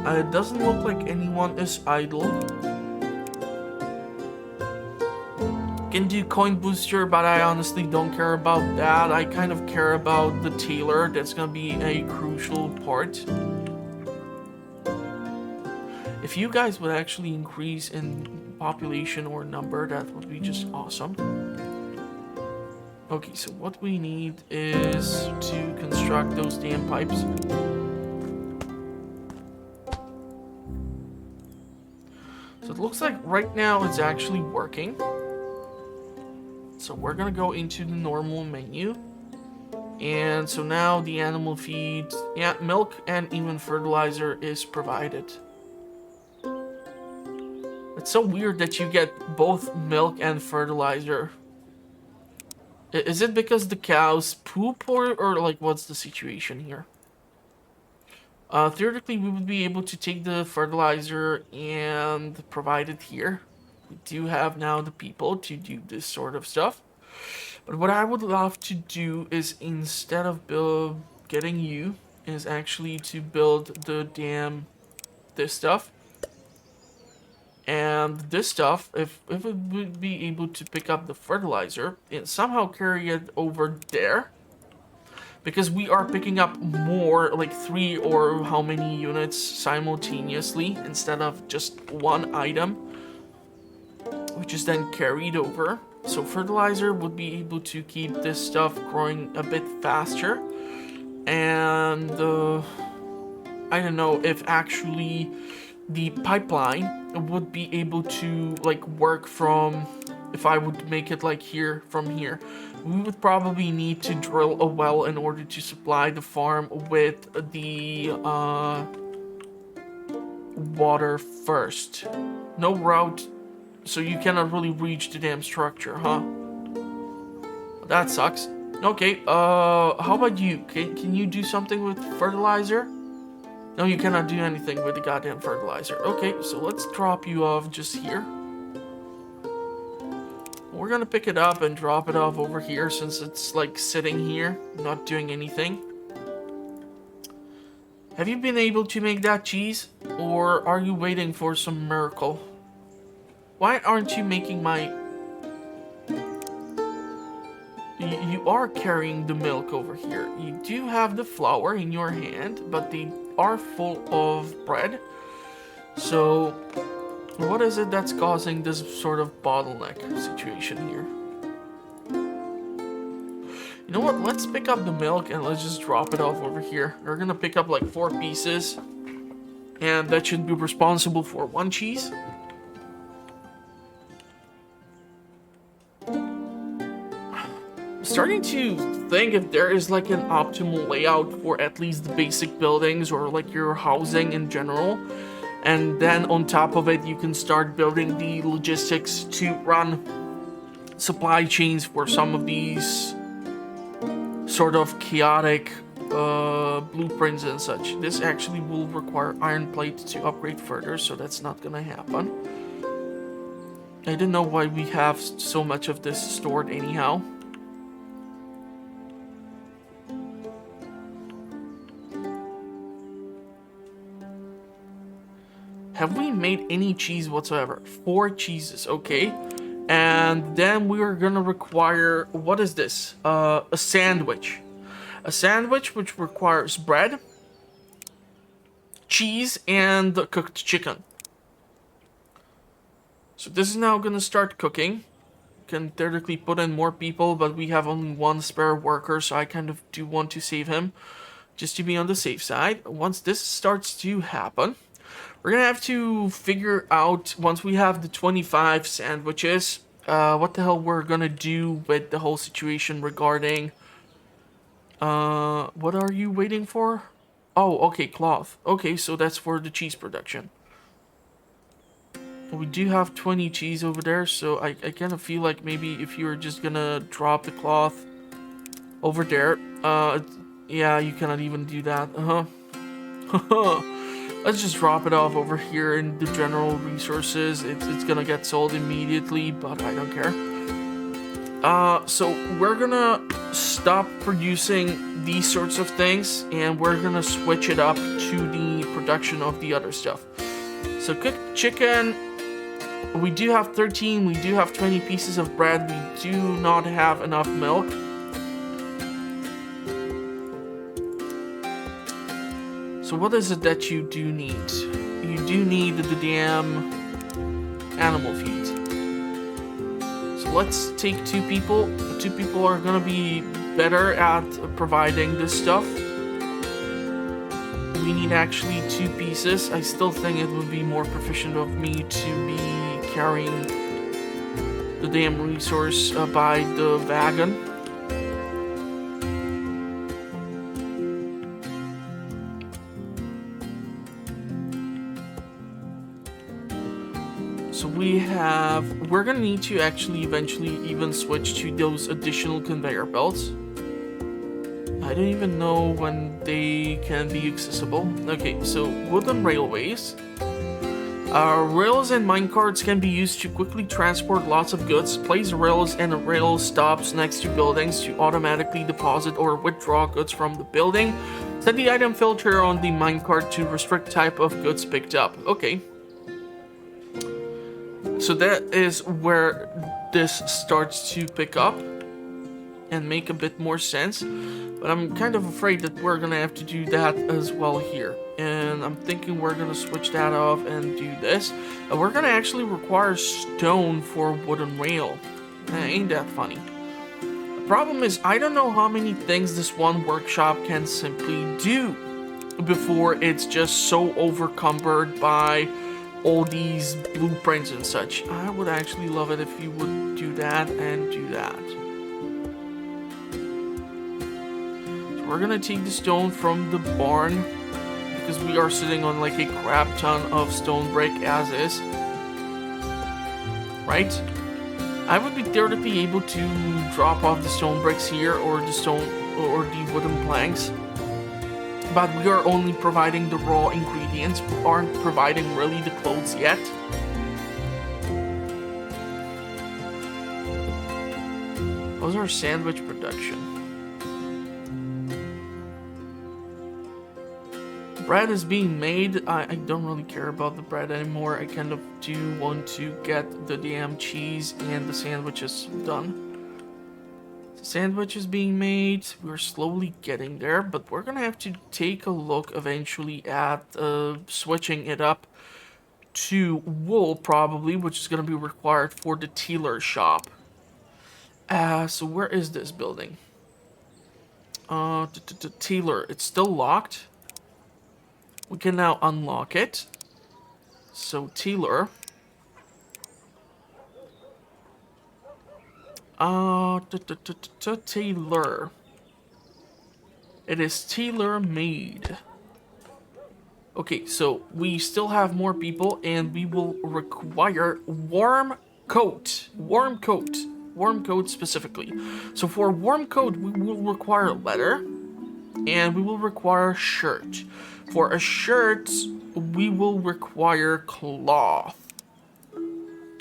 Speaker 1: It doesn't look like anyone is idle. Can do coin booster, but I honestly don't care about that. I kind of care about the tailor. That's gonna be a crucial part. If you guys would actually increase in population or number, that would be just awesome. Okay, so what we need is to construct those damn pipes. So it looks like right now it's actually working. So we're gonna go into the normal menu. And so now the animal feed, yeah, milk and even fertilizer is provided. It's so weird that you get both milk and fertilizer. Is it because the cows poop or like what's the situation here? Theoretically, we would be able to take the fertilizer and provide it here. We do have now the people to do this sort of stuff. But what I would love to do is, instead of getting you, is actually to build the damn this stuff. And this stuff, if it would be able to pick up the fertilizer and somehow carry it over there, because we are picking up more, like 3 or how many units simultaneously instead of just one item, which is then carried over. So fertilizer would be able to keep this stuff growing a bit faster. And I don't know if actually the pipeline would be able to like work from if I would make it like here, from here, we would probably need to drill a well in order to supply the farm with the water first. No route, so you cannot really reach the damn structure, huh? That sucks. Okay, how about you? Can you do something with fertilizer? No, you cannot do anything with the goddamn fertilizer. Okay, so let's drop you off just here. We're gonna pick it up and drop it off over here since it's like sitting here, not doing anything. Have you been able to make that cheese? Or are you waiting for some miracle? Why aren't you making my... You are carrying the milk over here. You do have the flour in your hand, but they are full of bread. So, what is it that's causing this sort of bottleneck situation here? You know what? Let's pick up the milk and let's just drop it off over here. We're gonna pick up like 4 pieces. And that should be responsible for 1 cheese. Starting to think if there is like an optimal layout for at least the basic buildings or like your housing in general, and then on top of it you can start building the logistics to run supply chains for some of these sort of chaotic blueprints and such. This actually will require iron plate to upgrade further, so that's not gonna happen. I didn't know why we have so much of this stored anyhow. Have we made any cheese whatsoever? 4 cheeses, okay. And then we are gonna require, what is this? A sandwich. A sandwich which requires bread, cheese, and cooked chicken. So this is now gonna start cooking. Can theoretically put in more people, but we have only 1 spare worker, so I kind of do want to save him, just to be on the safe side. Once this starts to happen, we're gonna have to figure out, once we have the 25 sandwiches, what the hell we're gonna do with the whole situation regarding... what are you waiting for? Oh, okay, cloth. Okay, so that's for the cheese production. We do have 20 cheese over there, so I kind of feel like maybe if you're just gonna drop the cloth over there, yeah, you cannot even do that. Let's just drop it off over here in the general resources. It's gonna get sold immediately, but I don't care. So we're gonna stop producing these sorts of things, and we're gonna switch it up to the production of the other stuff. So cooked chicken, we do have 13, we do have 20 pieces of bread, we do not have enough milk. So what is it that you do need? You do need the damn animal feed. So let's take 2 people. 2 people are gonna be better at providing this stuff. We need actually 2 pieces. I still think it would be more proficient of me to be carrying the damn resource by the wagon. So we're gonna need to actually eventually even switch to those additional conveyor belts. I don't even know when they can be accessible. Okay, so wooden railways. Rails and minecarts can be used to quickly transport lots of goods. Place rails and rail stops next to buildings to automatically deposit or withdraw goods from the building. Set the item filter on the minecart to restrict type of goods picked up. Okay. So that is where this starts to pick up and make a bit more sense. But I'm kind of afraid that we're gonna have to do that as well here. And I'm thinking we're gonna switch that off and do this. And we're gonna actually require stone for wooden rail. Ain't that funny? The problem is I don't know how many things this one workshop can simply do before it's just so overcumbered by all these blueprints and such. I would actually love it if you would do that and do that. So we're gonna take the stone from the barn because we are sitting on like a crap ton of stone brick as is. Right? I would be theoretically able to drop off the stone bricks here or the wooden planks. But we are only providing the raw ingredients. We aren't providing really the clothes yet. How's our sandwich production? Bread is being made. I don't really care about the bread anymore. I kind of do want to get the damn cheese and the sandwiches done. Sandwich is being made. We're slowly getting there, but we're gonna have to take a look eventually at switching it up to wool probably, which is gonna be required for the tailor shop. So where is this building? Tailor. It's still locked. We can now unlock it. So tailor. Tailor. It is tailor made. Okay, so we still have more people and we will require warm coat. Warm coat. Warm coat specifically. So for warm coat, we will require leather and we will require shirt. For a shirt, we will require cloth.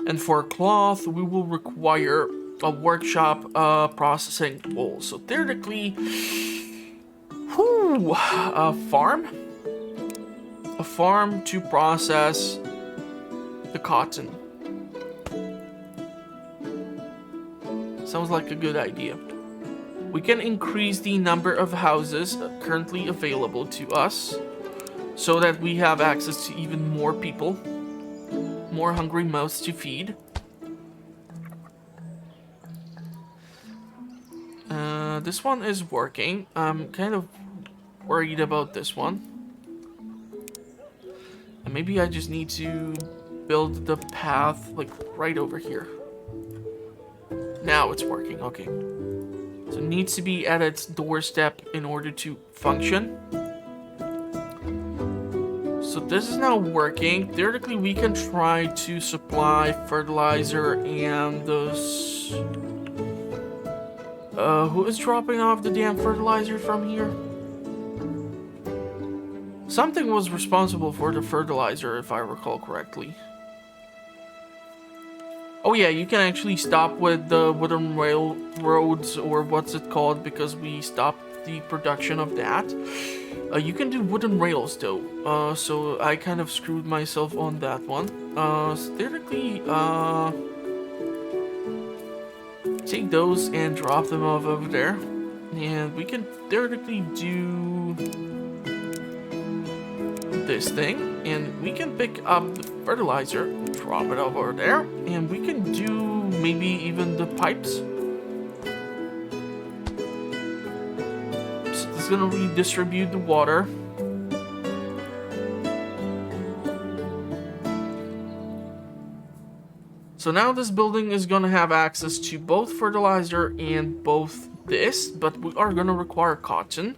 Speaker 1: And for cloth, we will require a workshop processing wool. So theoretically, a farm to process the cotton. Sounds like a good idea. We can increase the number of houses currently available to us so that we have access to even more people, more hungry mouths to feed. This one is working. I'm kind of worried about this one. And maybe I just need to build the path like right over here. Now it's working, okay. So it needs to be at its doorstep in order to function. So this is now working. Theoretically, we can try to supply fertilizer and those... who is dropping off the damn fertilizer from here? Something was responsible for the fertilizer, if I recall correctly. Oh yeah, you can actually stop with the wooden railroads, or what's it called, because we stopped the production of that. You can do wooden rails though, so I kind of screwed myself on that one. Theoretically, take those and drop them off over there. And we can theoretically do this thing. And we can pick up the fertilizer, drop it over there. And we can do maybe even the pipes. So this is gonna redistribute the water. So now this building is going to have access to both fertilizer and both this, but we are going to require cotton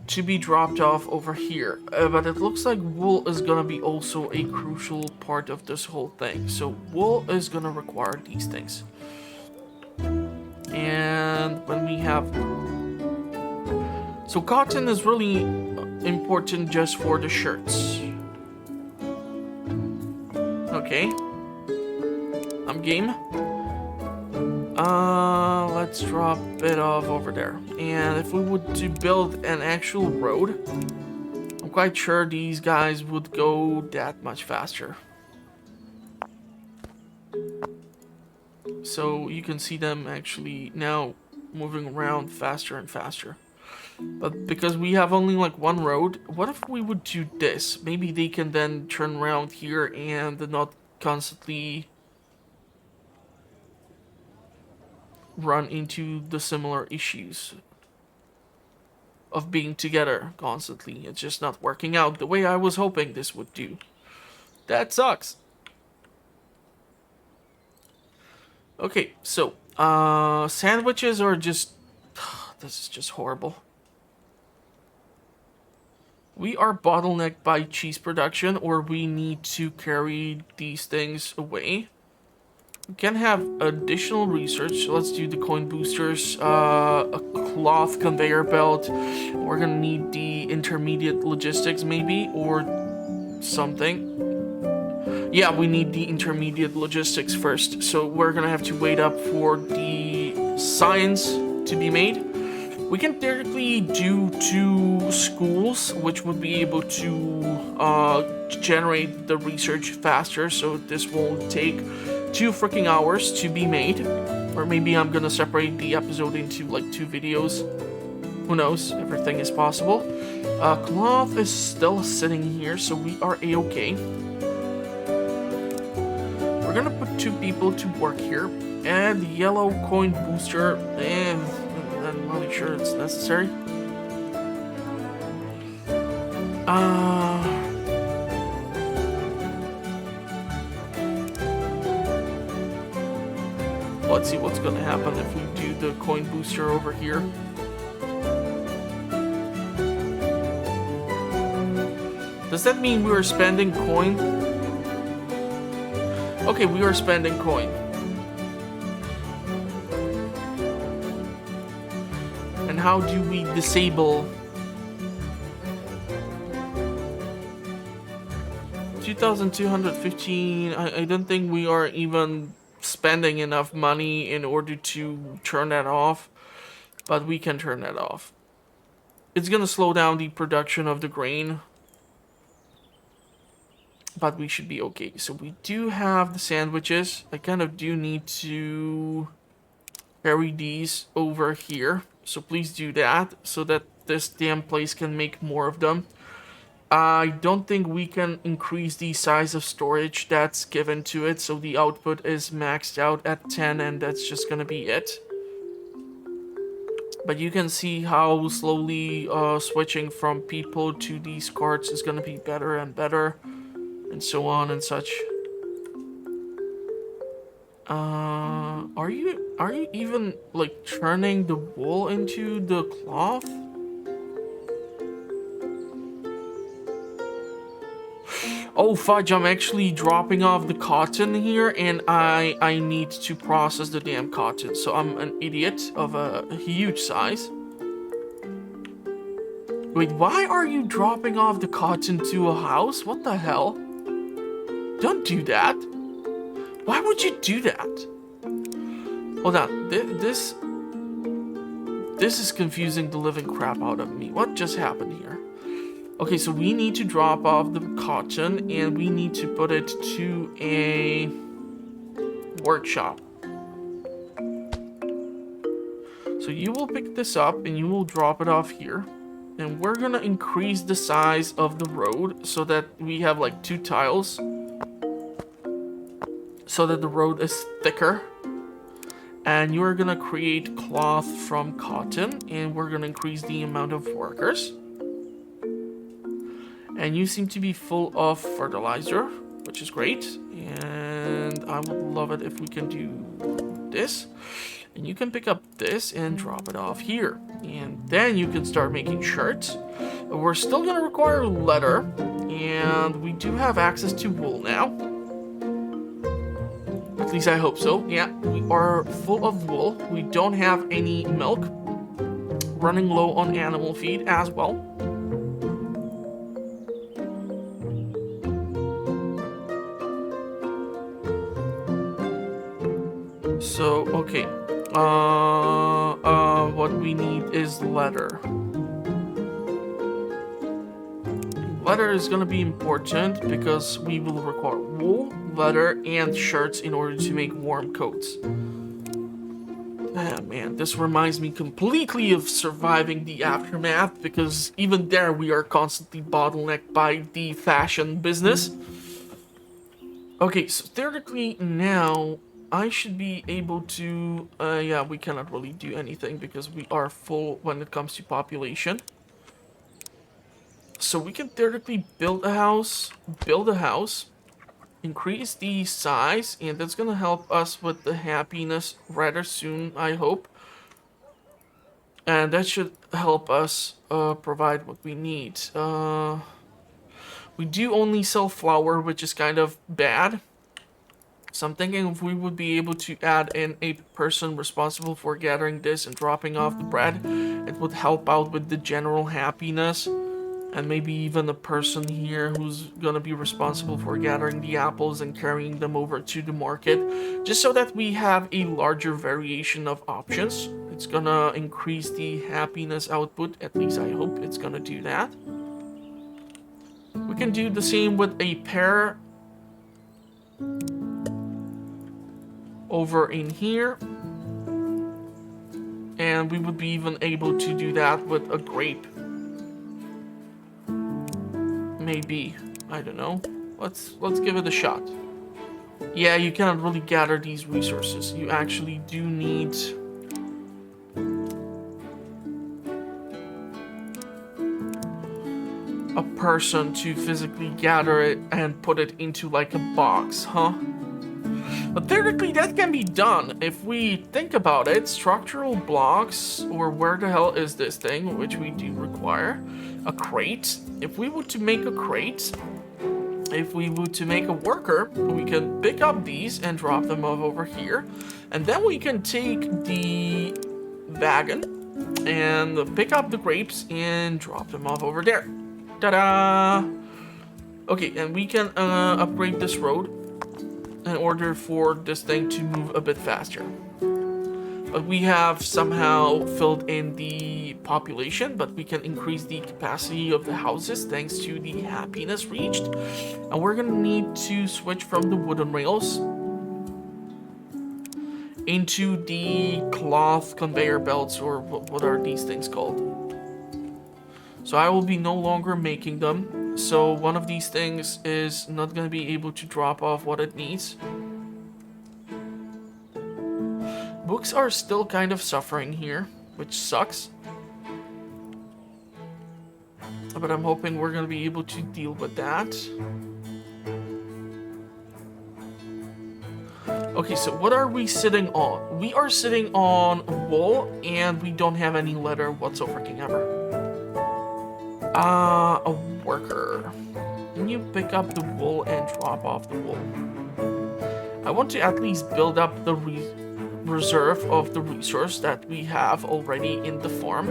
Speaker 1: to be dropped off over here. But it looks like wool is going to be also a crucial part of this whole thing. So wool is going to require these things. And when we have... So cotton is really important just for the shirts. Okay, I'm game. Let's drop it off over there. And if we would to build an actual road, I'm quite sure these guys would go that much faster. So you can see them actually now moving around faster and faster. But because we have only like one road, what if we would do this? Maybe they can then turn around here and not constantly run into the similar issues. of being together constantly. It's just not working out the way I was hoping this would do. That sucks. Okay, so, sandwiches are just... This is just horrible. We are bottlenecked by cheese production, or we need to carry these things away. We can have additional research. Let's do the coin boosters, a cloth conveyor belt. We're gonna need the intermediate logistics maybe, or something. Yeah, we need the intermediate logistics first. So we're gonna have to wait up for the science to be made. We can theoretically do 2 schools, which would be able to generate the research faster, so this won't take 2 freaking hours to be made. Or maybe I'm gonna separate the episode into like 2 videos. Who knows? Everything is possible. Cloth is still sitting here, so we are a-okay. We're gonna put 2 people to work here. And the yellow coin booster, I'm not really sure it's necessary. Let's see what's gonna happen if we do the coin booster over here. Does that mean we are spending coin? Okay, we are spending coin. And how do we disable 2,215? I don't think we are even spending enough money in order to turn that off, but we can turn that off. It's gonna slow down the production of the grain, but we should be okay. So we do have the sandwiches. I kind of do need to carry these over here. So please do that so that this damn place can make more of them. I don't think we can increase the size of storage that's given to it. So the output is maxed out at 10 and that's just gonna be it. But you can see how slowly switching from people to these carts is gonna be better and better. And so on and such. Are you even like turning the wool into the cloth? Oh fudge, I'm actually dropping off the cotton here and I need to process the damn cotton. So I'm an idiot of a huge size. Wait, why are you dropping off the cotton to a house? What the hell? Don't do that. Why would you do that? Hold on. This is confusing the living crap out of me. What just happened here? Okay, so we need to drop off the cotton and we need to put it to a workshop. So you will pick this up and you will drop it off here. And we're gonna increase the size of the road so that we have like 2 tiles. So that the road is thicker. And you're gonna create cloth from cotton and we're gonna increase the amount of workers. And you seem to be full of fertilizer, which is great. And I would love it if we can do this. And you can pick up this and drop it off here. And then you can start making shirts. We're still gonna require leather. And we do have access to wool now. At least I hope so. Yeah, we are full of wool. We don't have any milk. Running low on animal feed as well. So, okay. What we need is leather. Leather is gonna be important because we will require wool, leather, and shirts in order to make warm coats. Ah, man, this reminds me completely of Surviving the Aftermath because even there we are constantly bottlenecked by the fashion business. Okay, so theoretically now I should be able to... yeah, we cannot really do anything because we are full when it comes to population. So we can theoretically build a house, increase the size, and that's gonna help us with the happiness rather soon, I hope. And that should help us provide what we need. We do only sell flour, which is kind of bad. So I'm thinking if we would be able to add in a person responsible for gathering this and dropping off the bread, it would help out with the general happiness. And maybe even a person here who's gonna be responsible for gathering the apples and carrying them over to the market, just so that we have a larger variation of options. It's gonna increase the happiness output, at least I hope it's gonna do that. We can do the same with a pear over in here. And we would be even able to do that with a grape. Maybe. I don't know. Let's give it a shot. Yeah, you cannot really gather these resources. You actually do need a person to physically gather it and put it into like a box, huh? But theoretically that can be done. If we think about it, structural blocks, or where the hell is this thing, which we do require, a crate. If we were to make a crate, if we were to make a worker, we can pick up these and drop them off over here. And then we can take the wagon and pick up the grapes and drop them off over there. Ta-da! Okay, and we can upgrade this road in order for this thing to move a bit faster. But we have somehow filled in the population, but we can increase the capacity of the houses thanks to the happiness reached. And we're gonna need to switch from the wooden rails into the cloth conveyor belts, or what are these things called? So I will be no longer making them. So one of these things is not gonna be able to drop off what it needs. Books are still kind of suffering here, which sucks. But I'm hoping we're gonna be able to deal with that. Okay, so what are we sitting on? We are sitting on wool, and we don't have any leather whatsoever. A worker. Can you pick up the wool and drop off the wool? I want to at least build up the reserve of the resource that we have already in the farm.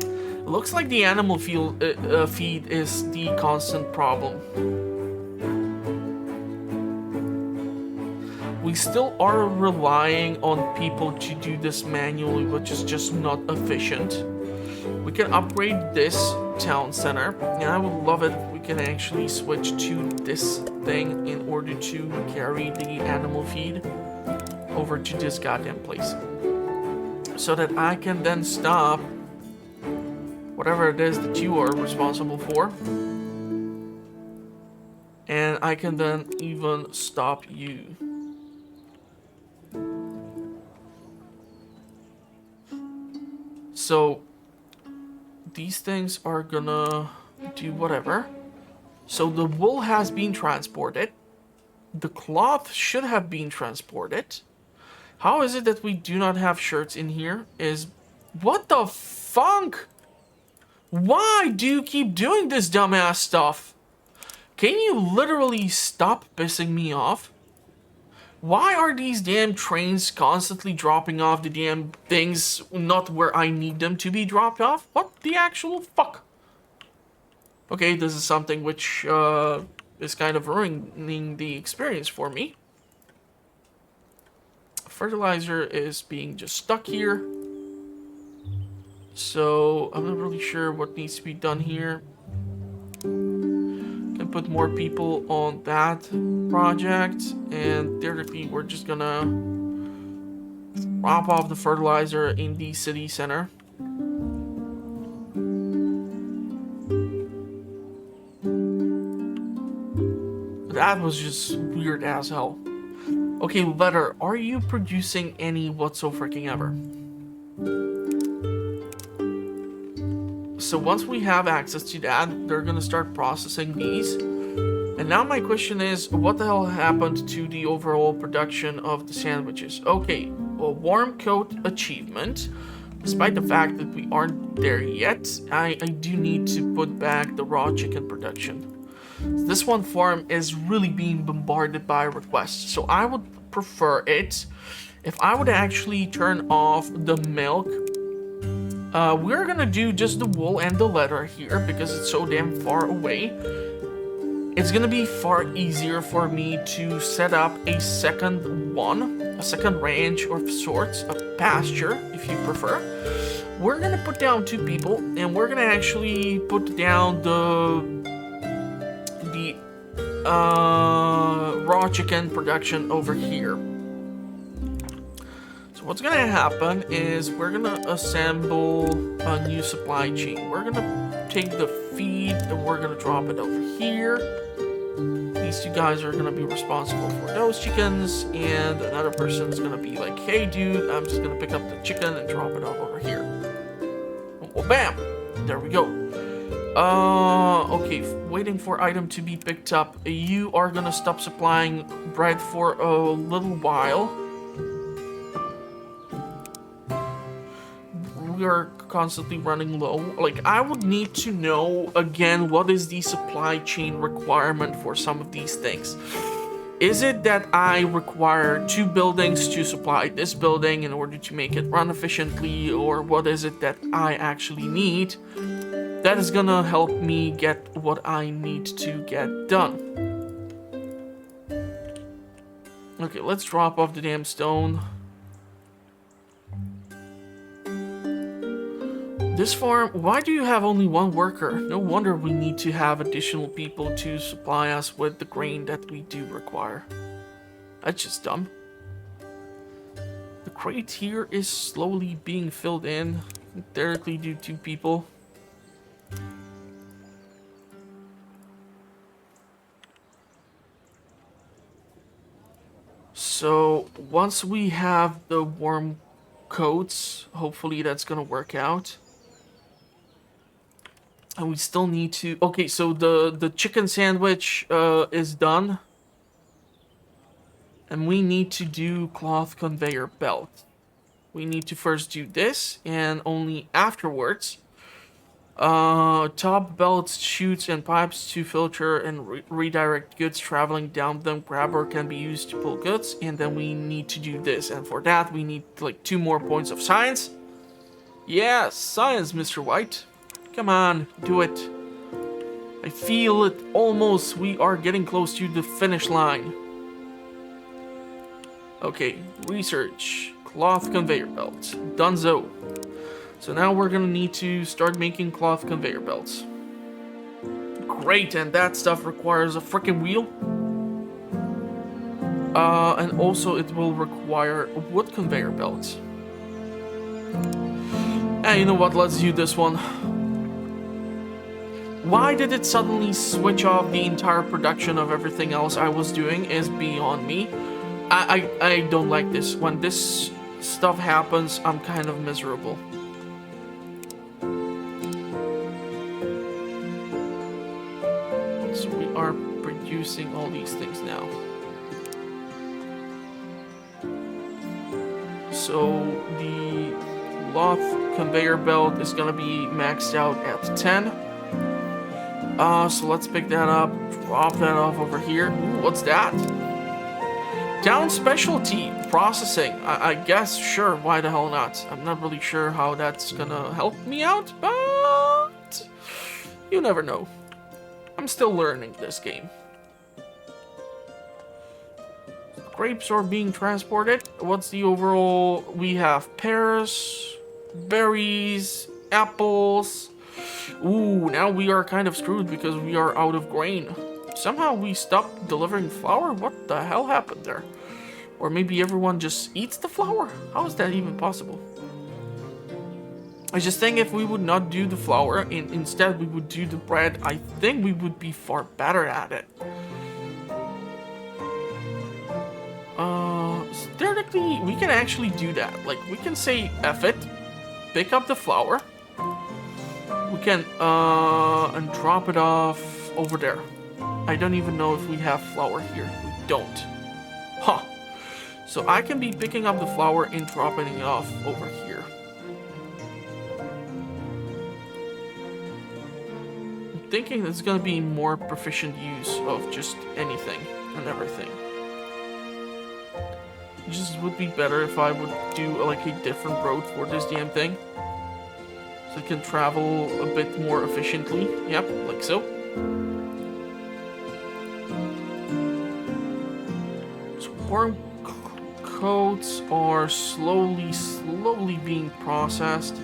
Speaker 1: It looks like the animal feed is the constant problem. We still are relying on people to do this manually, which is just not efficient. We can upgrade this town center, and I would love it if we can actually switch to this thing in order to carry the animal feed over to this goddamn place, so that I can then stop whatever it is that you are responsible for, and I can then even stop you. So these things are gonna do whatever. So the wool has been transported. The cloth should have been transported. How is it that we do not have shirts in here? What the funk? Why do you keep doing this dumbass stuff? Can you literally stop pissing me off? Why are these damn trains constantly dropping off the damn things not where I need them to be dropped off? What the actual fuck? Okay, this is something which is kind of ruining the experience for me. Fertilizer is being just stuck here. So I'm not really sure what needs to be done here. Can put more people on that project, and theoretically we're just gonna drop off the fertilizer in the city center. That was just weird as hell. Okay, leather, are you producing any whatsoever? so once we have access to that, they're gonna start processing these. And now my question is, what the hell happened to the overall production of the sandwiches? Okay, a warm coat achievement. Despite the fact that we aren't there yet, I do need to put back the raw chicken production. This one farm is really being bombarded by requests, so I would prefer it if I would actually turn off the milk. We're gonna do just the wool and the leather here because it's so damn far away. It's gonna be far easier for me to set up a second ranch of sorts, a pasture if you prefer. We're gonna put down 2 people, and we're gonna actually put down the raw chicken production over here. So what's gonna happen is we're gonna assemble a new supply chain. We're gonna take the feed and we're gonna drop it over here. These 2 guys are gonna be responsible for those chickens, and another person's gonna be like, hey dude, I'm just gonna pick up the chicken and drop it off over here. Well, bam! There we go. Okay, waiting for item to be picked up. You are gonna stop supplying bread for a little while. We are constantly running low. Like, I would need to know, again, what is the supply chain requirement for some of these things. Is it that I require 2 buildings to supply this building in order to make it run efficiently, or what is it that I actually need? That is gonna help me get what I need to get done. Okay, let's drop off the damn stone. This farm, why do you have only 1 worker? No wonder we need to have additional people to supply us with the grain that we do require. That's just dumb. The crate here is slowly being filled in. Theoretically due to 2 people. So once we have the warm coats, hopefully that's gonna work out. And we still need to... Okay, so the chicken sandwich is done. And we need to do cloth conveyor belt. We need to first do this, and only afterwards... top belts, chutes, and pipes to filter and redirect goods traveling down them. Grabber can be used to pull goods, and then we need to do this. And for that, we need like 2 more points of science. Yeah, science, Mr. White. Come on, do it. I feel it almost. We are getting close to the finish line. Okay, research. Cloth conveyor belts. Dunzo. So now we're gonna need to start making cloth conveyor belts. Great, and that stuff requires a freaking wheel. And also it will require wood conveyor belts. And you know what, let's do this one. Why did it suddenly switch off the entire production of everything else I was doing is beyond me. I don't like this. When this stuff happens, I'm kind of miserable. So we are producing all these things now. So the cloth conveyor belt is gonna be maxed out at 10. So let's pick that up, drop that off over here. Ooh, what's that? Down specialty processing. I guess, sure, why the hell not? I'm not really sure how that's gonna help me out, but you never know. I'm still learning this game. Grapes are being transported. What's the overall? We have pears, berries, apples. Ooh, now we are kind of screwed because we are out of grain. Somehow we stopped delivering flour? What the hell happened there? Or maybe everyone just eats the flour? How is that even possible? I just think if we would not do the flour and instead we would do the bread, I think we would be far better at it. Theoretically, we can actually do that. Like, we can say F it, pick up the flour, We can and drop it off over there. I don't even know if we have flour here. We don't. Huh. So I can be picking up the flour and dropping it off over here. I'm thinking it's gonna be more proficient use of just anything and everything. It just would be better if I would do like a different road for this damn thing. So it can travel a bit more efficiently. Yep, like so. So worm coats are slowly being processed.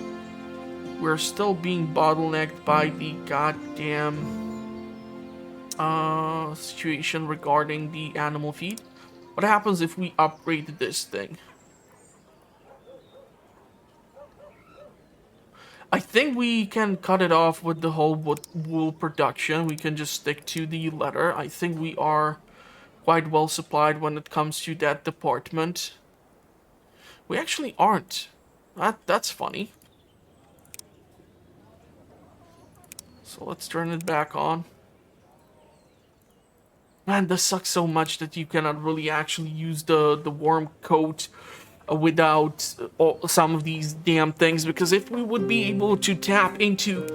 Speaker 1: We're still being bottlenecked by the goddamn situation regarding the animal feed. What happens if we upgrade this thing? I think we can cut it off with the whole wool production. We can just stick to the leather. I think we are quite well supplied when it comes to that department. We actually aren't. That's funny. So let's turn it back on. Man, this sucks so much that you cannot really actually use the worm coat without some of these damn things, because if we would be able to tap into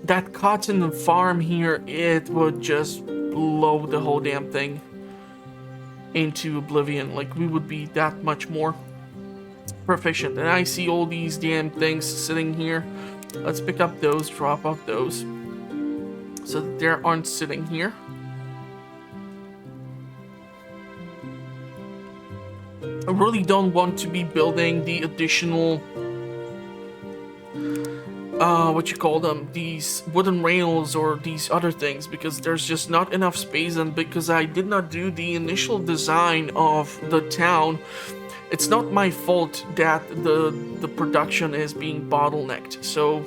Speaker 1: that cotton farm here, it would just blow the whole damn thing into oblivion. Like, we would be that much more proficient. And I see all these damn things sitting here. Let's pick up those, drop off those, so that they aren't sitting here. I really don't want to be building the additional, what you call them, these wooden rails or these other things, because there's just not enough space, and because I did not do the initial design of the town, it's not my fault that the production is being bottlenecked. So,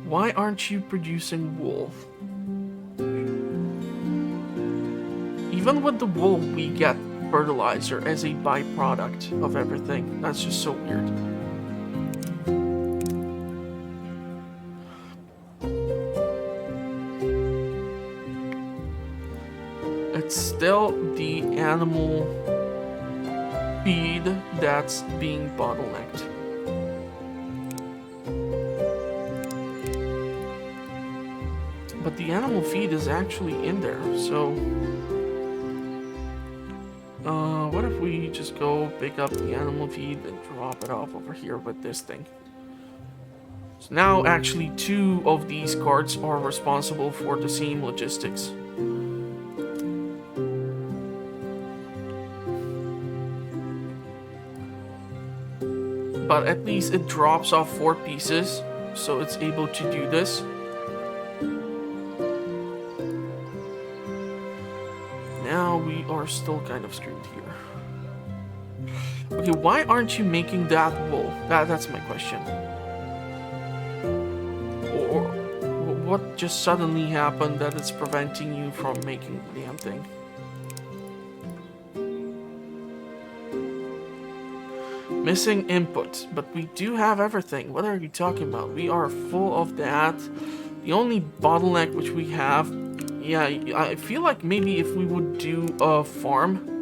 Speaker 1: why aren't you producing wool? Even with the wool, we get fertilizer as a byproduct of everything. That's just so weird. It's still the animal feed that's being bottlenecked. But the animal feed is actually in there, so what if we just go pick up the animal feed and drop it off over here with this thing? So now actually 2 of these carts are responsible for the same logistics. But at least it drops off 4 pieces, so it's able to do this. Now we are still kind of screwed here. Okay, why aren't you making that wool? That's my question. Or what just suddenly happened that it's preventing you from making the damn thing? Missing input, but we do have everything. What are you talking about? We are full of that. The only bottleneck which we have, yeah, I feel like maybe if we would do a farm,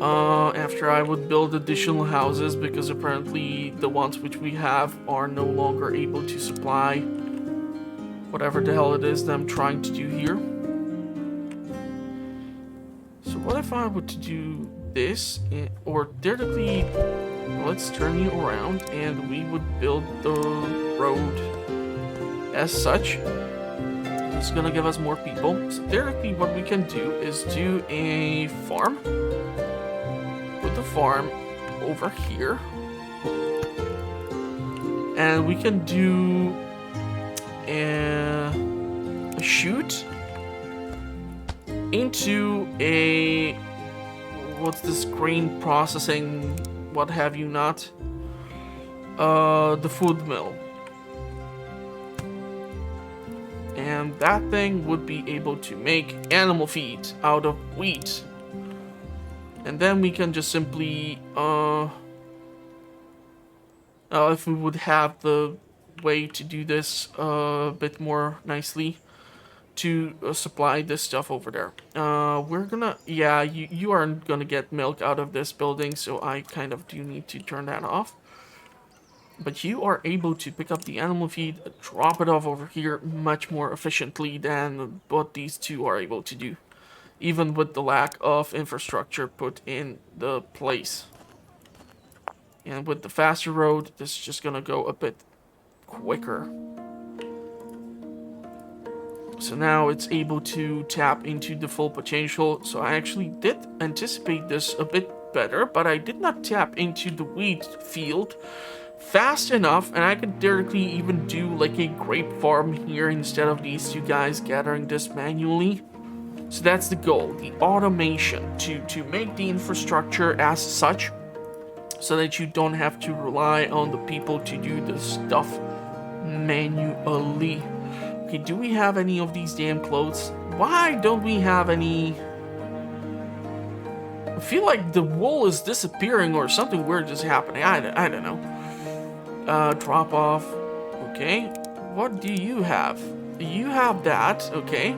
Speaker 1: after I would build additional houses, because apparently the ones which we have are no longer able to supply whatever the hell it is that I'm trying to do here. So what if I were to do this, or theoretically, let's turn you around and we would build the road as such. It's gonna give us more people. So theoretically what we can do is do a farm. Put the farm over here. And we can do a chute into a, what's this, grain processing, what have you not, the food mill. And that thing would be able to make animal feed out of wheat. And then we can just simply If we would have the way to do this a bit more nicely to supply this stuff over there. We're gonna, yeah, you aren't gonna get milk out of this building, so I kind of do need to turn that off. But you are able to pick up the animal feed, drop it off over here much more efficiently than what these two are able to do, even with the lack of infrastructure put in the place. And with the faster road, this is just gonna go a bit quicker. So now it's able to tap into the full potential. So I actually did anticipate this a bit better, but I did not tap into the wheat field fast enough, and I could directly even do like a grape farm here instead of these two guys gathering this manually. So that's the goal, the automation, to make the infrastructure as such, so that you don't have to rely on the people to do the stuff manually. Okay, do we have any of these damn clothes? Why don't we have any? I feel like the wool is disappearing or something weird is happening. I don't know. Drop off. Okay. What do you have? You have that. Okay.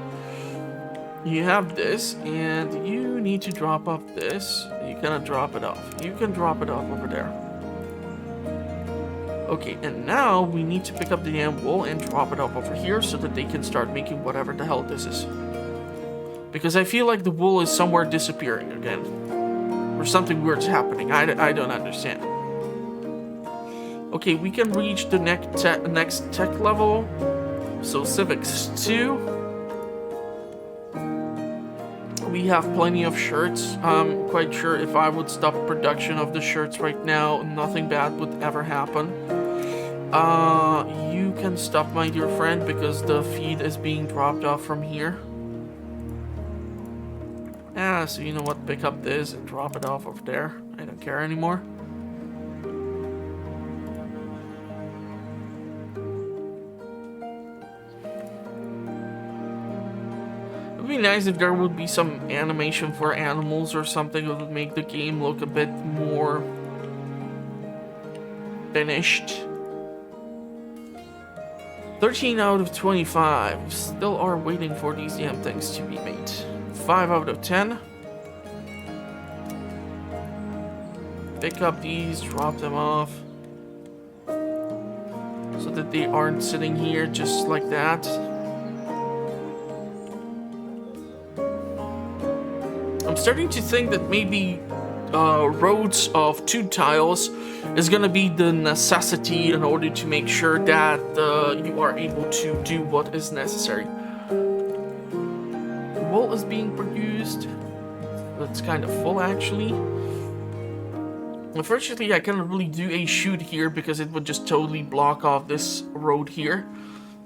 Speaker 1: You have this, and you need to drop off this. You cannot drop it off. You can drop it off over there. Okay, and now we need to pick up the damn wool and drop it off over here so that they can start making whatever the hell this is. Because I feel like the wool is somewhere disappearing again. Or something weird's happening. I don't understand. Okay, we can reach the next tech level. So Civics 2. We have plenty of shirts. I'm quite sure if I would stop production of the shirts right now, nothing bad would ever happen. You can stop, my dear friend, because the feed is being dropped off from here. So you know what? Pick up this and drop it off over there. I don't care anymore. It would be nice if there would be some animation for animals or something that would make the game look a bit more finished. 13 out of 25. Still are waiting for these damn things to be made. 5 out of 10. Pick up these, drop them off. So that they aren't sitting here just like that. I'm starting to think that maybe roads of 2 tiles is gonna be the necessity in order to make sure that you are able to do what is necessary. Wool is being produced. That's kind of full actually. Unfortunately, I cannot really do a shoot here because it would just totally block off this road here.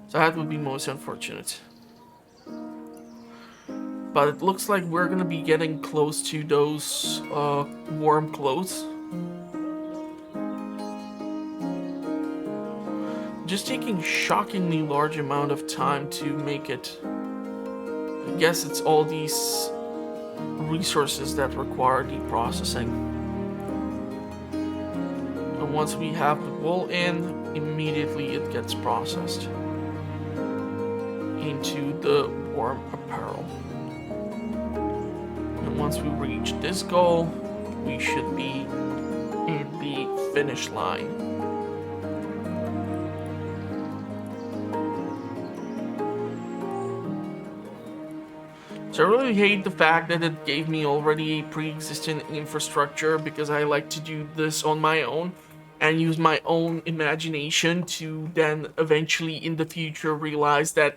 Speaker 1: So that would be most unfortunate. But it looks like we're gonna be getting close to those warm clothes. Just taking shockingly large amount of time to make it. I guess it's all these resources that require deep processing. And once we have the wool in, immediately it gets processed into the warm apparel. And once we reach this goal, we should be in the finish line. So I really hate the fact that it gave me already a pre-existing infrastructure, because I like to do this on my own and use my own imagination to then eventually in the future realize that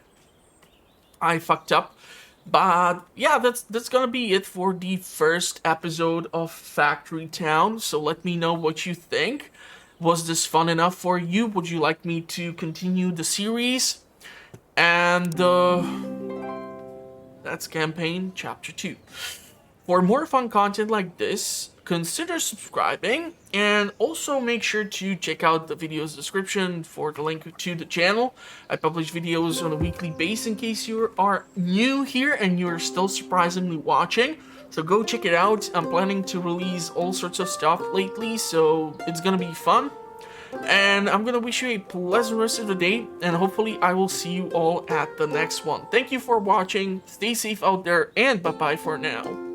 Speaker 1: I fucked up. But yeah, that's gonna be it for the first episode of Factory Town. So let me know what you think. Was this fun enough for you? Would you like me to continue the series? And that's campaign chapter 2. For more fun content like this, consider subscribing, and also make sure to check out the video's description for the link to the channel. I publish videos on a weekly basis in case you are new here and you're still surprisingly watching. So go check it out. I'm planning to release all sorts of stuff lately, so it's gonna be fun. And I'm gonna wish you a pleasant rest of the day, and hopefully I will see you all at the next one. Thank you for watching, stay safe out there, and bye-bye for now.